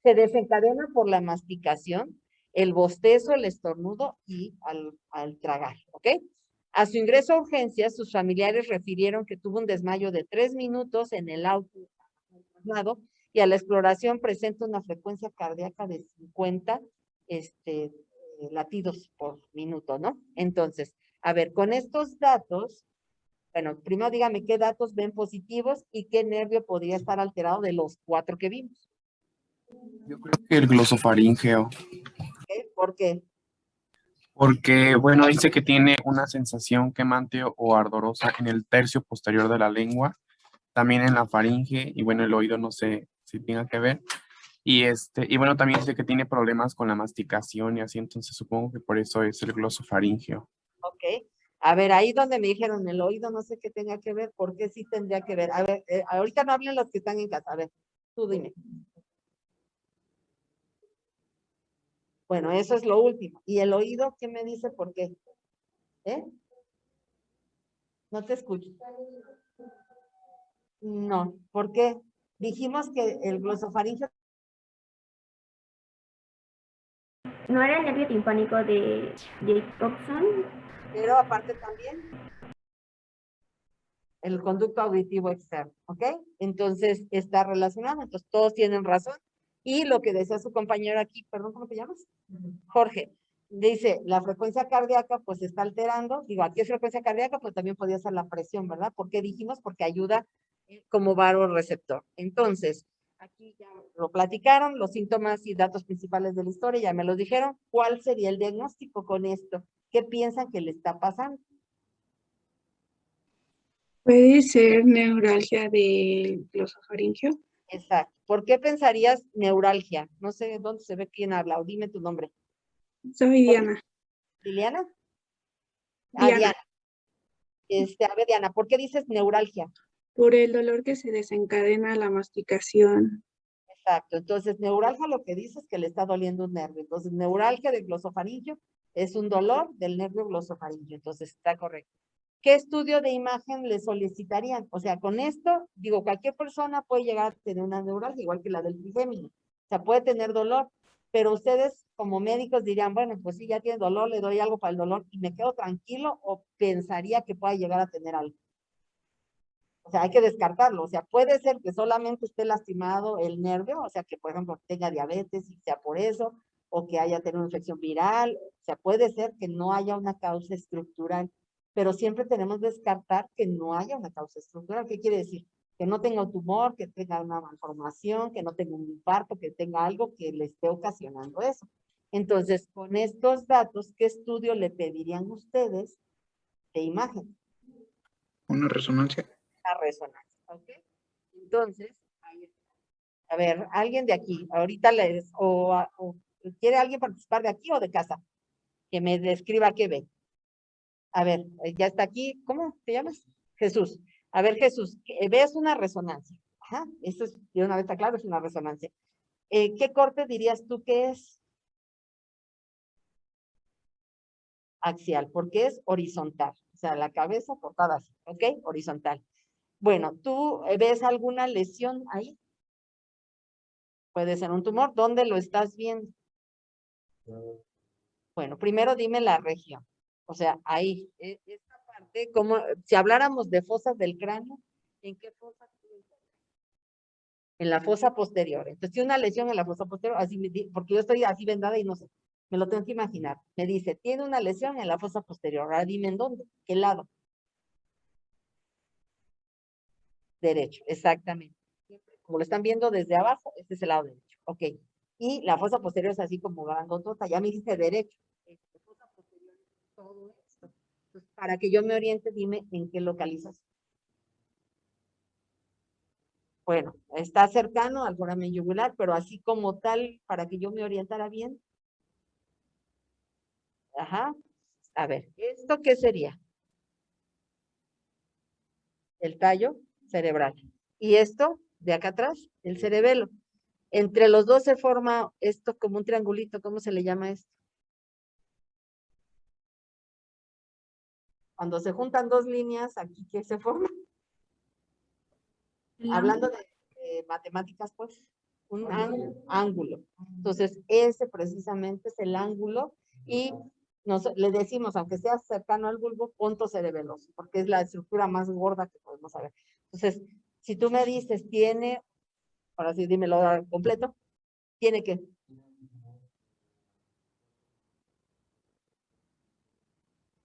Se desencadena por la masticación, el bostezo, el estornudo y al tragar, ¿ok? A su ingreso a urgencias, sus familiares refirieron que tuvo un desmayo de 3 minutos en el auto y a la exploración presenta una frecuencia cardíaca de 50 latidos por minuto, ¿no? Entonces, a ver, con estos datos, bueno, primero dígame qué datos ven positivos y qué nervio podría estar alterado de los 4 que vimos. Yo creo que el glosofaríngeo, ¿Okay? ¿Por qué? porque, bueno, dice que tiene una sensación quemante o ardorosa en el tercio posterior de la lengua, también en la faringe, y bueno, el oído no sé si tenga que ver. Y bueno, también dice que tiene problemas con la masticación y así, entonces supongo que por eso es el glosofaríngeo. Ok. A ver, ahí donde me dijeron el oído, no sé qué tenga que ver, ¿por qué sí tendría que ver? A ver, ahorita no hablen los que están en casa, a ver, tú dime. Bueno, eso es lo último. ¿Y el oído qué me dice por qué? ¿Eh? No te escucho. No, ¿por qué? Dijimos que el glosofaringio. ¿No era el nervio timpánico de Jacobson? Pero aparte también el conducto auditivo externo, ¿ok? Entonces está relacionado, entonces todos tienen razón. Y lo que decía su compañero aquí, perdón, ¿cómo te llamas? Jorge, dice, la frecuencia cardíaca pues se está alterando, digo, aquí es frecuencia cardíaca, pues también podría ser la presión, ¿verdad? ¿Por qué dijimos? Porque ayuda como varoreceptor. Entonces, aquí ya lo platicaron, los síntomas y datos principales de la historia, ya me los dijeron. ¿Cuál sería el diagnóstico con esto? ¿Qué piensan que le está pasando? Puede ser neuralgia del glosofaringio. Exacto. ¿Por qué pensarías neuralgia? No sé dónde se ve quién habla, o dime tu nombre. Soy Diana. ¿Liliana? Ah, Diana, Diana. A ver, Diana, ¿por qué dices neuralgia? por el dolor que se desencadena la masticación. Exacto. Entonces, neuralgia lo que dice es que le está doliendo un nervio. Entonces, neuralgia del glosofaringio es un dolor del nervio glosofaringio. Entonces, está correcto. ¿qué estudio de imagen le solicitarían? O sea, con esto, digo, cualquier persona puede llegar a tener una neuralgia, igual que la del trigémino. O sea, puede tener dolor, pero ustedes como médicos dirían, bueno, pues sí, ya tiene dolor, le doy algo para el dolor y me quedo tranquilo, o pensaría que pueda llegar a tener algo. O sea, hay que descartarlo. O sea, puede ser que solamente esté lastimado el nervio, o sea, que por ejemplo tenga diabetes y sea por eso, o que haya tenido una infección viral. O sea, puede ser que no haya una causa estructural, pero siempre tenemos que descartar que no haya una causa estructural. ¿Qué quiere decir? Que no tenga un tumor, que tenga una malformación, que no tenga un infarto, que tenga algo que le esté ocasionando eso. Entonces, con estos datos, ¿qué estudio le pedirían ustedes de imagen? Una resonancia. La resonancia, ¿ok? Entonces, ahí está. A ver, alguien de aquí, ahorita les, o ¿quiere alguien participar de aquí o de casa? Que me describa qué ve. A ver, ya está aquí, ¿cómo te llamas? Jesús. A ver, Jesús, ves una resonancia. Ajá, eso es, de una vez está claro, es una resonancia. ¿Qué corte dirías tú que es? Axial, porque es horizontal. O sea, la cabeza cortada así, ¿ok? Horizontal. Bueno, ¿tú ves alguna lesión ahí? Puede ser un tumor. ¿Dónde lo estás viendo? Bueno, primero dime la región. O sea, ahí, esta parte, como si habláramos de fosas del cráneo, ¿en qué fosa? En la fosa posterior. Entonces, tiene una lesión en la fosa posterior, así porque yo estoy así vendada y no sé, me lo tengo que imaginar. Me dice, tiene una lesión en la fosa posterior. Ahora dime en dónde, qué lado. Derecho, exactamente. Como lo están viendo desde abajo, este es el lado derecho. Ok. Y la fosa posterior es así como grandotota. Ya me dijiste derecho. Fosa posterior es todo esto. Entonces, para que yo me oriente, dime en qué localizas. Bueno, está cercano al foramen yugular, pero así como tal, para que yo me orientara bien. Ajá. A ver, ¿esto qué sería? El tallo cerebral. Y esto, de acá atrás, el cerebelo. Entre los dos se forma esto como un triangulito. ¿Cómo se le llama esto? Cuando se juntan dos líneas, aquí, ¿qué se forma? Hablando de matemáticas, pues, un ángulo. Entonces, ese precisamente es el ángulo y le decimos, aunque sea cercano al bulbo, punto cerebeloso, porque es la estructura más gorda que podemos saber. Entonces, si tú me dices, tiene, ahora sí, dímelo completo, tiene que.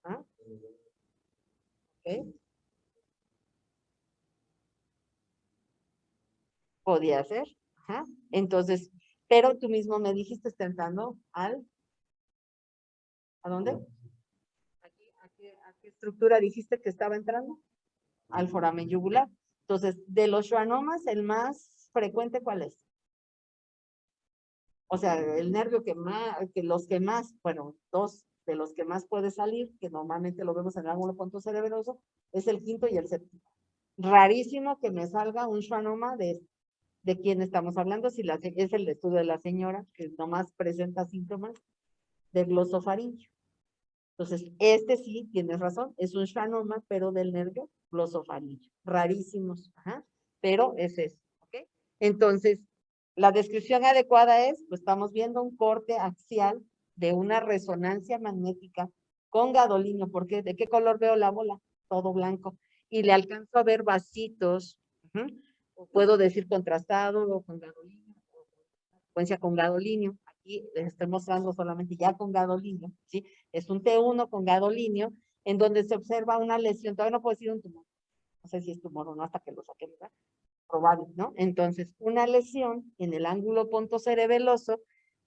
¿Ah? ¿Ok? Podía ser. Ajá. Entonces, pero tú mismo me dijiste, está entrando ¿a dónde? ¿A qué estructura dijiste que estaba entrando? Al foramen yugular. Entonces, de los schwannomas, el más frecuente, ¿cuál es? O sea, el nervio que más, bueno, dos de los que más puede salir, que normalmente lo vemos en el ángulo punto cerebroso, es el quinto y el séptimo. Rarísimo que me salga un schwannoma de quién estamos hablando, si es el estudio de la señora, que nomás presenta síntomas de glosofaringio. Entonces, este sí, tienes razón, es un schwannoma, pero del nervio glosofaringio. Rarísimos, ajá, pero es eso, ¿ok? Entonces, la descripción adecuada es, pues estamos viendo un corte axial de una resonancia magnética con gadolinio, porque ¿de qué color veo la bola? Todo blanco. Y le alcanzo a ver vasitos, o puedo decir contrastado o con gadolinio, o frecuencia con gadolinio. Aquí les estoy mostrando solamente ya con gadolinio, ¿sí? Es un T1 con gadolinio, en donde se observa una lesión, todavía no puedo decir un tumor, no sé si es tumor o no hasta que lo saquemos, ¿verdad? Probable, ¿no? Entonces, una lesión en el ángulo punto cerebeloso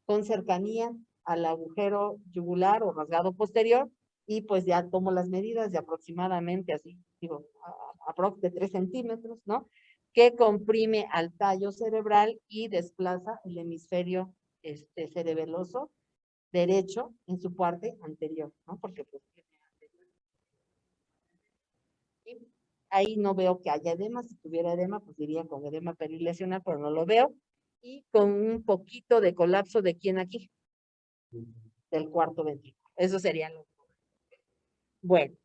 con cercanía al agujero yugular o rasgado posterior, y pues ya tomo las medidas de aproximadamente así, digo, de 3 centímetros, ¿no? Que comprime al tallo cerebral y desplaza el hemisferio cerebeloso derecho en su parte anterior, ¿no? Porque pues ahí no veo que haya edema. Si tuviera edema, pues diría con edema perilesional, pero no lo veo. Y con un poquito de colapso de quién aquí, del cuarto ventrículo. Eso sería lo. Bueno,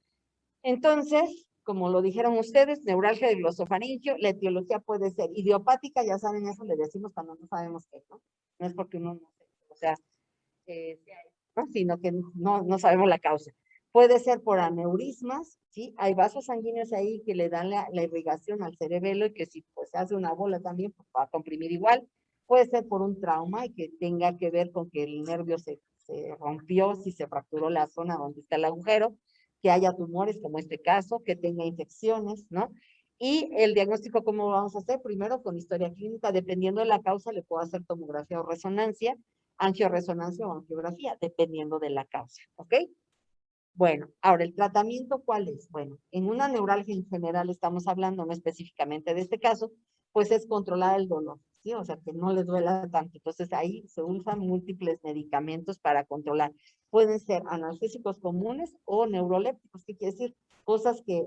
Entonces, como lo dijeron ustedes, neuralgia del glosofaringio, la etiología puede ser idiopática, ya saben, eso le decimos cuando no sabemos qué, ¿no? No es porque uno no sé, o sea, ¿no? Sino que no sabemos la causa. Puede ser por aneurismas, ¿sí? Hay vasos sanguíneos ahí que le dan la irrigación al cerebelo y que si pues se hace una bola también, pues va a comprimir igual. Puede ser por un trauma y que tenga que ver con que el nervio se rompió, si se fracturó la zona donde está el agujero, que haya tumores como este caso, que tenga infecciones, ¿no? Y el diagnóstico, ¿cómo vamos a hacer? Primero con historia clínica, dependiendo de la causa, le puedo hacer tomografía o resonancia, angioresonancia o angiografía, dependiendo de la causa, ¿ok? Bueno, ahora, ¿el tratamiento cuál es? Bueno, en una neuralgia en general estamos hablando, no específicamente de este caso, pues es controlar el dolor, ¿sí? O sea, que no le duela tanto. Entonces, ahí se usan múltiples medicamentos para controlar. Pueden ser analgésicos comunes o neurolépticos, ¿qué quiere decir? Cosas que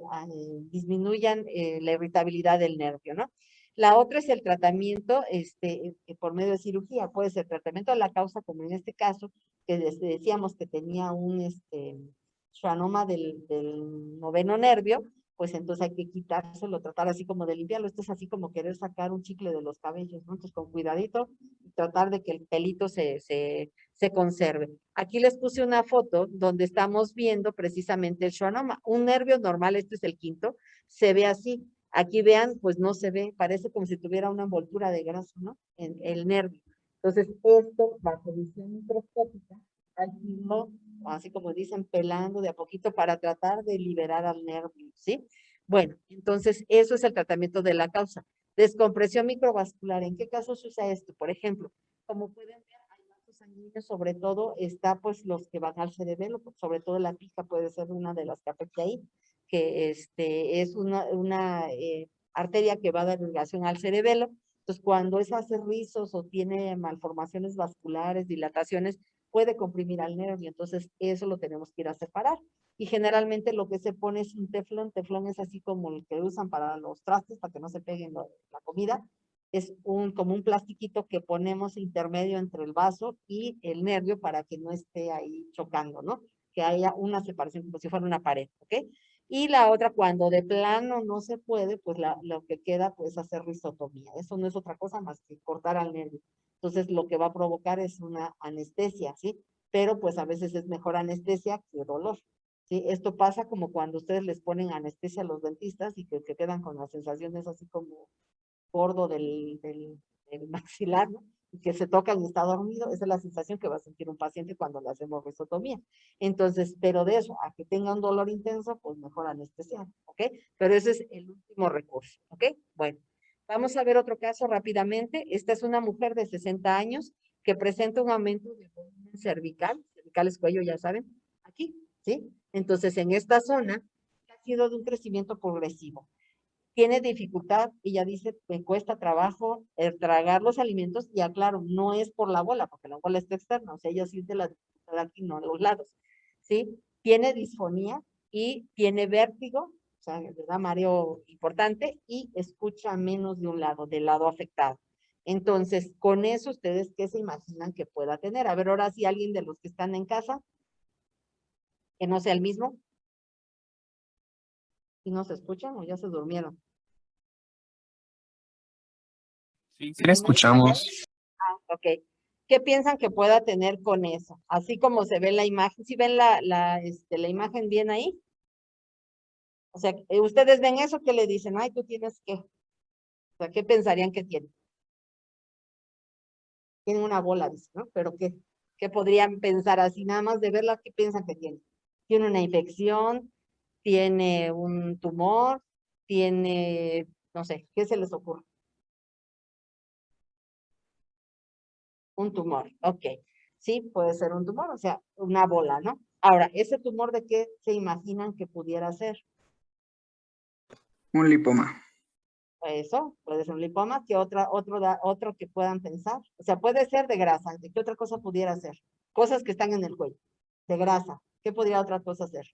disminuyan la irritabilidad del nervio, ¿no? La otra es el tratamiento por medio de cirugía. Puede ser tratamiento de la causa, como en este caso, que decíamos que tenía un schwannoma del noveno nervio, pues entonces hay que quitárselo, tratar así como de limpiarlo. Esto es así como querer sacar un chicle de los cabellos, ¿no? Entonces con cuidadito, tratar de que el pelito se conserve. Aquí les puse una foto donde estamos viendo precisamente el schwannoma. Un nervio normal, este es el quinto, se ve así. Aquí vean, pues no se ve, parece como si tuviera una envoltura de grasa, ¿no? En el nervio. Entonces, esto, bajo visión microscópica, aquí no, así como dicen, pelando de a poquito para tratar de liberar al nervio, ¿sí? Bueno, entonces eso es el tratamiento de la causa. Descompresión microvascular, ¿en qué caso se usa esto? Por ejemplo, como pueden ver, hay vasos sanguíneos, sobre todo está pues los que van al cerebelo, sobre todo la pica puede ser una de las que afecta ahí, que es una arteria que va a dar irrigación al cerebelo. Entonces, cuando es hace rizos o tiene malformaciones vasculares, dilataciones, puede comprimir al nervio, entonces eso lo tenemos que ir a separar. Y generalmente lo que se pone es un teflón es así como el que usan para los trastes, para que no se peguen la comida, es como un plastiquito que ponemos intermedio entre el vaso y el nervio para que no esté ahí chocando, ¿no? Que haya una separación como si fuera una pared, ¿ok? Y la otra, cuando de plano no se puede, pues lo que queda, pues hacer risotomía. Eso no es otra cosa más que cortar al nervio. Entonces, lo que va a provocar es una anestesia, ¿sí? Pero pues a veces es mejor anestesia que dolor, ¿sí? Esto pasa como cuando ustedes les ponen anestesia a los dentistas y que quedan con las sensaciones así como gordo del maxilar, ¿no? Y que se toca y está dormido, esa es la sensación que va a sentir un paciente cuando le hacemos risotomía. Entonces, pero de eso, a que tenga un dolor intenso, pues mejor anestesiar, ¿ok? Pero ese es el último recurso, ¿ok? Bueno, vamos a ver otro caso rápidamente. Esta es una mujer de 60 años que presenta un aumento de volumen cervical es cuello, ya saben, aquí, ¿sí? Entonces, en esta zona ha sido de un crecimiento progresivo. Tiene dificultad, y ya dice, me cuesta trabajo tragar los alimentos, y aclaro, no es por la bola, porque la bola está externa, o sea, ella siente la dificultad aquí, no a los lados, ¿sí? Tiene disfonía y tiene vértigo, o sea, le da mareo importante, y escucha menos de un lado, del lado afectado. Entonces, con eso, ¿ustedes qué se imaginan que pueda tener? A ver, ahora sí, alguien de los que están en casa, que no sea el mismo, ¿y no se escuchan o ya se durmieron? Sí, sí la escuchamos. Ok. ¿Qué piensan que pueda tener con eso? Así como se ve en la imagen. ¿Sí ven la imagen bien ahí? O sea, ustedes ven eso, ¿qué le dicen? Ay, tú tienes que. O sea, ¿qué pensarían que tiene? Tiene una bola, dice, ¿no? Pero ¿qué podrían pensar así? Nada más de verla, ¿qué piensan que tiene? Tiene una infección, tiene un tumor, tiene, no sé, ¿qué se les ocurre? Un tumor, ok. Sí, puede ser un tumor, o sea, una bola, ¿no? Ahora, ¿ese tumor de qué se imaginan que pudiera ser? Un lipoma. Eso, puede ser un lipoma, ¿qué otro que puedan pensar? O sea, puede ser de grasa, ¿de qué otra cosa pudiera ser? Cosas que están en el cuello, de grasa, ¿qué podría otra cosa ser?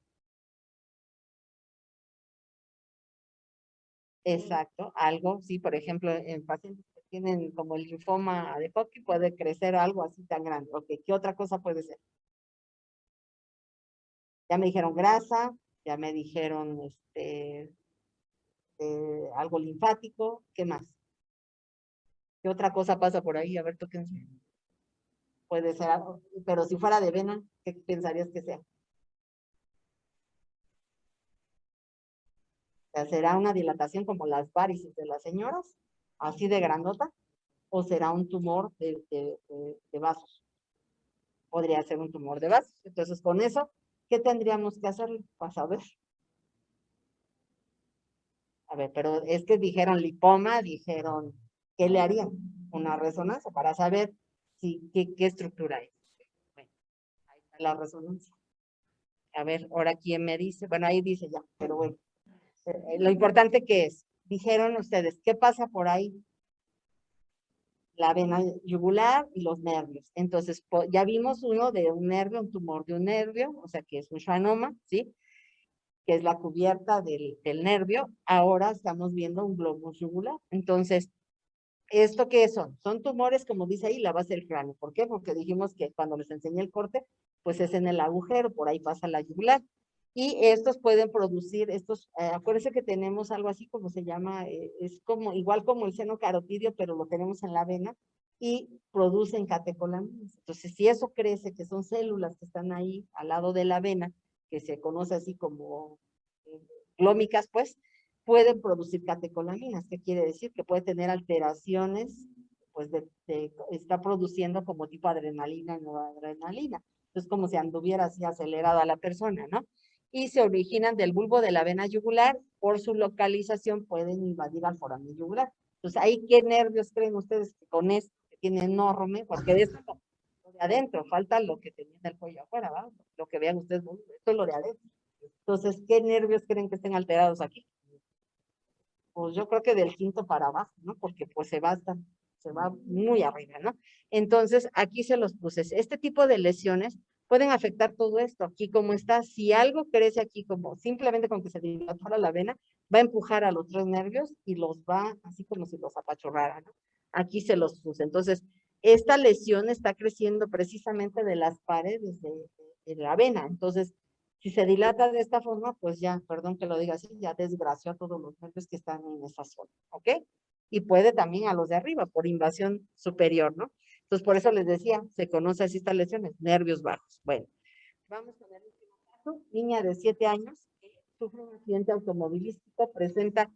Exacto, algo, sí, por ejemplo, en pacientes que tienen como el linfoma de Hodgkin puede crecer algo así tan grande, ok, ¿qué otra cosa puede ser? Ya me dijeron grasa, ya me dijeron, algo linfático, ¿qué más? ¿Qué otra cosa pasa por ahí? A ver, tóquense. Puede ser algo, pero si fuera de vena, ¿qué pensarías que sea? O sea, ¿será una dilatación como las varices de las señoras, así de grandota? ¿O será un tumor de vasos? Podría ser un tumor de vasos. Entonces, con eso, ¿qué tendríamos que hacer para saber? A ver, pero es que dijeron lipoma, dijeron, ¿qué le harían? Una resonancia para saber qué estructura es. Bueno, ahí está la resonancia. A ver, ahora quién me dice, bueno, ahí dice ya, pero bueno, lo importante que es, dijeron ustedes, ¿qué pasa por ahí? La vena yugular y los nervios. Entonces, ya vimos uno de un nervio, un tumor de un nervio, o sea que es un schwannoma, ¿sí? Que es la cubierta del nervio. Ahora estamos viendo un globus yugular. Entonces, ¿esto qué son? Son tumores, como dice ahí, la base del cráneo. ¿Por qué? Porque dijimos que cuando les enseñé el corte, pues es en el agujero, por ahí pasa la yugular. Y estos pueden producir, acuérdense que tenemos algo así como se llama, es como, igual como el seno carotidio, pero lo tenemos en la vena y producen catecolaminas. Entonces, si eso crece, que son células que están ahí al lado de la vena, que se conoce así como glómicas, pues, pueden producir catecolaminas. ¿Qué quiere decir? Que puede tener alteraciones, pues, está produciendo como tipo adrenalina, noradrenalina. Entonces, como si anduviera así acelerada la persona, ¿no? Y se originan del bulbo de la vena yugular, por su localización pueden invadir al foramen yugular. Entonces, ahí, ¿qué nervios creen ustedes que con esto, que tiene enorme? Porque de esto lo de adentro, falta lo que tenía el cuello afuera, ¿va? Lo que vean ustedes, esto es lo de adentro. Entonces, ¿qué nervios creen que estén alterados aquí? Pues yo creo que del quinto para abajo, ¿no? Porque pues se va muy arriba, ¿no? Entonces, aquí se los puse. Este tipo de lesiones pueden afectar todo esto. Aquí como está, si algo crece aquí como simplemente con que se dilatara la vena, va a empujar a los tres nervios y los va así como si los apachurrara, ¿no? Aquí se los puse. Entonces, esta lesión está creciendo precisamente de las paredes de la vena. Entonces, si se dilata de esta forma, pues ya, perdón que lo diga así, ya desgració a todos los nervios que están en esa zona, ¿ok? Y puede también a los de arriba por invasión superior, ¿no? Entonces, por eso les decía, se conoce así estas lesiones, nervios bajos. Bueno, vamos con el último caso. Niña de 7 años que sufre un accidente automovilístico, presenta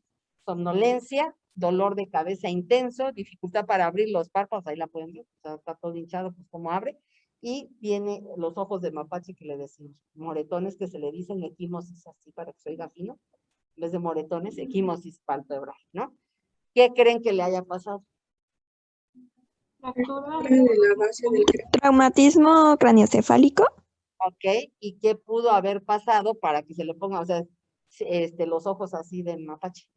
somnolencia, dolor de cabeza intenso, dificultad para abrir los párpados, ahí la pueden ver, o sea, está todo hinchado, pues como abre, y tiene los ojos de mapache que le decimos, moretones que se le dicen equimosis, así para que se oiga fino, en vez de moretones, equimosis palpebral, ¿no? ¿Qué creen que le haya pasado? De la base del cráneo. Traumatismo craneoencefálico. ¿Ok? ¿Y qué pudo haber pasado para que se le ponga, o sea, los ojos así de mapache?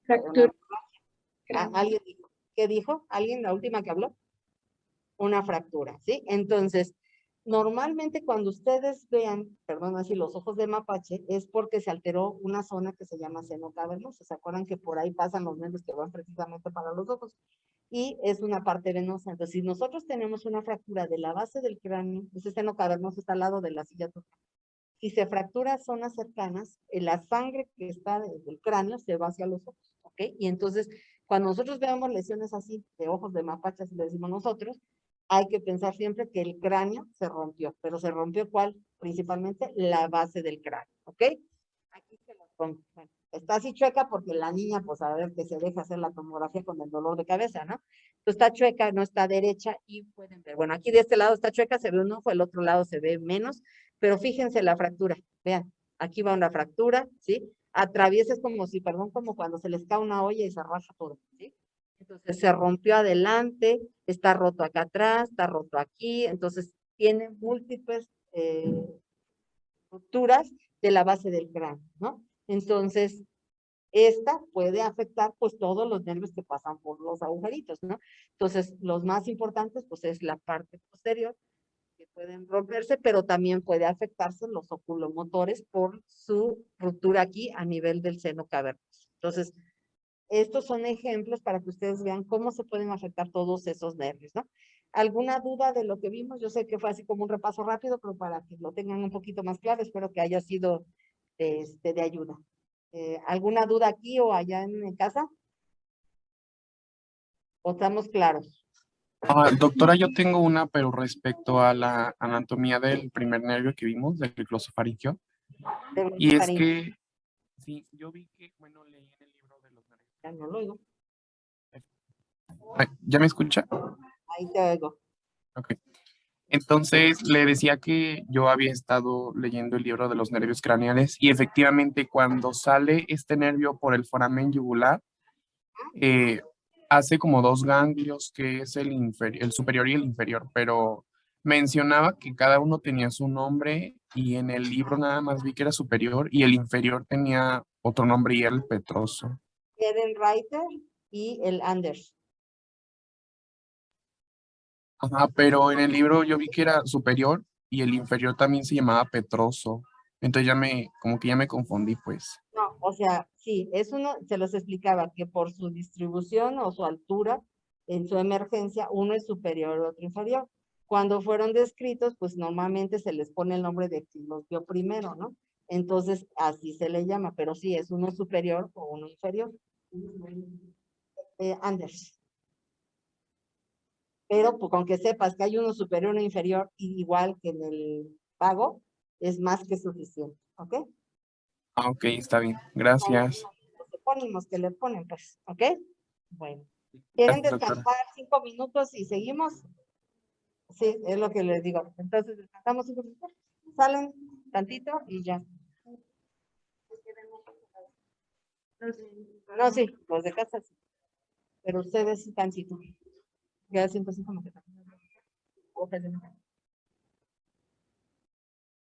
Fractura. ¿Alguien dijo? ¿Qué dijo? ¿Alguien, la última que habló? Una fractura, ¿sí? Entonces, normalmente cuando ustedes vean, perdón, así los ojos de mapache, es porque se alteró una zona que se llama seno cavernoso. ¿Se acuerdan que por ahí pasan los nervios que van precisamente para los ojos? Y es una parte venosa. Entonces, si nosotros tenemos una fractura de la base del cráneo, ese seno cavernoso está al lado de la silla total. Si se fractura zonas cercanas, la sangre que está del cráneo se va hacia los ojos, ¿ok? Y entonces, cuando nosotros veamos lesiones así, de ojos de mapache, así le decimos nosotros, hay que pensar siempre que el cráneo se rompió, pero se rompió ¿cuál? Principalmente la base del cráneo, ¿ok? Aquí se lo pongo. Bueno, está así chueca porque la niña, pues a ver que se deja hacer la tomografía con el dolor de cabeza, ¿no? Entonces está chueca, no está derecha y pueden ver, bueno, aquí de este lado está chueca, se ve un ojo, el otro lado se ve menos, pero fíjense la fractura, vean, aquí va una fractura, ¿sí? Atraviesa, es como si, perdón, como cuando se les cae una olla y se raja todo, ¿sí? Entonces se rompió adelante, está roto acá atrás, está roto aquí, entonces tiene múltiples rupturas de la base del cráneo, ¿no? Entonces, esta puede afectar pues todos los nervios que pasan por los agujeritos, ¿no? Entonces, los más importantes pues es la parte posterior, que pueden romperse, pero también puede afectarse los oculomotores por su ruptura aquí a nivel del seno cavernoso. Entonces, estos son ejemplos para que ustedes vean cómo se pueden afectar todos esos nervios, ¿no? ¿Alguna duda de lo que vimos? Yo sé que fue así como un repaso rápido, pero para que lo tengan un poquito más claro, espero que haya sido de ayuda. ¿Alguna duda aquí o allá en casa? ¿O estamos claros? Doctora, yo tengo una, pero respecto a la anatomía del primer nervio que vimos, del glosofaringio. Y es que, sí, yo vi que, bueno, leí en el libro de los nervios. Ya no lo oigo. Ay, ¿ya me escucha? Ahí te oigo. Ok. Entonces le decía que yo había estado leyendo el libro de los nervios craneales y efectivamente cuando sale este nervio por el foramen yugular, eh, hace como dos ganglios que es el superior y el inferior, pero mencionaba que cada uno tenía su nombre y en el libro nada más vi que era superior y el inferior tenía otro nombre y era el petroso. Eden Reiter y el Anders. Ajá, pero en el libro yo vi que era superior y el inferior también se llamaba petroso. Entonces como que ya me confundí, pues. No, o sea, sí, es uno, se los explicaba que por su distribución o su altura en su emergencia, uno es superior y otro inferior. Cuando fueron descritos, pues normalmente se les pone el nombre de quien los vio primero, ¿no? Entonces, así se le llama, pero sí, es uno superior o uno inferior. Anders. Pero pues, con que sepas que hay uno superior y uno inferior, igual que en el pago, es más que suficiente, ¿ok? Ah, ok, está bien. Gracias. Los epónimos que le ponen, pues, ¿ok? Bueno. ¿Quieren Gracias, doctora. descansar 5 minutos y seguimos? Sí, es lo que les digo. Entonces, descansamos 5 minutos, salen tantito y ya. No, sí, los de casa sí. Pero ustedes sí tantito. Ya siento así como que también.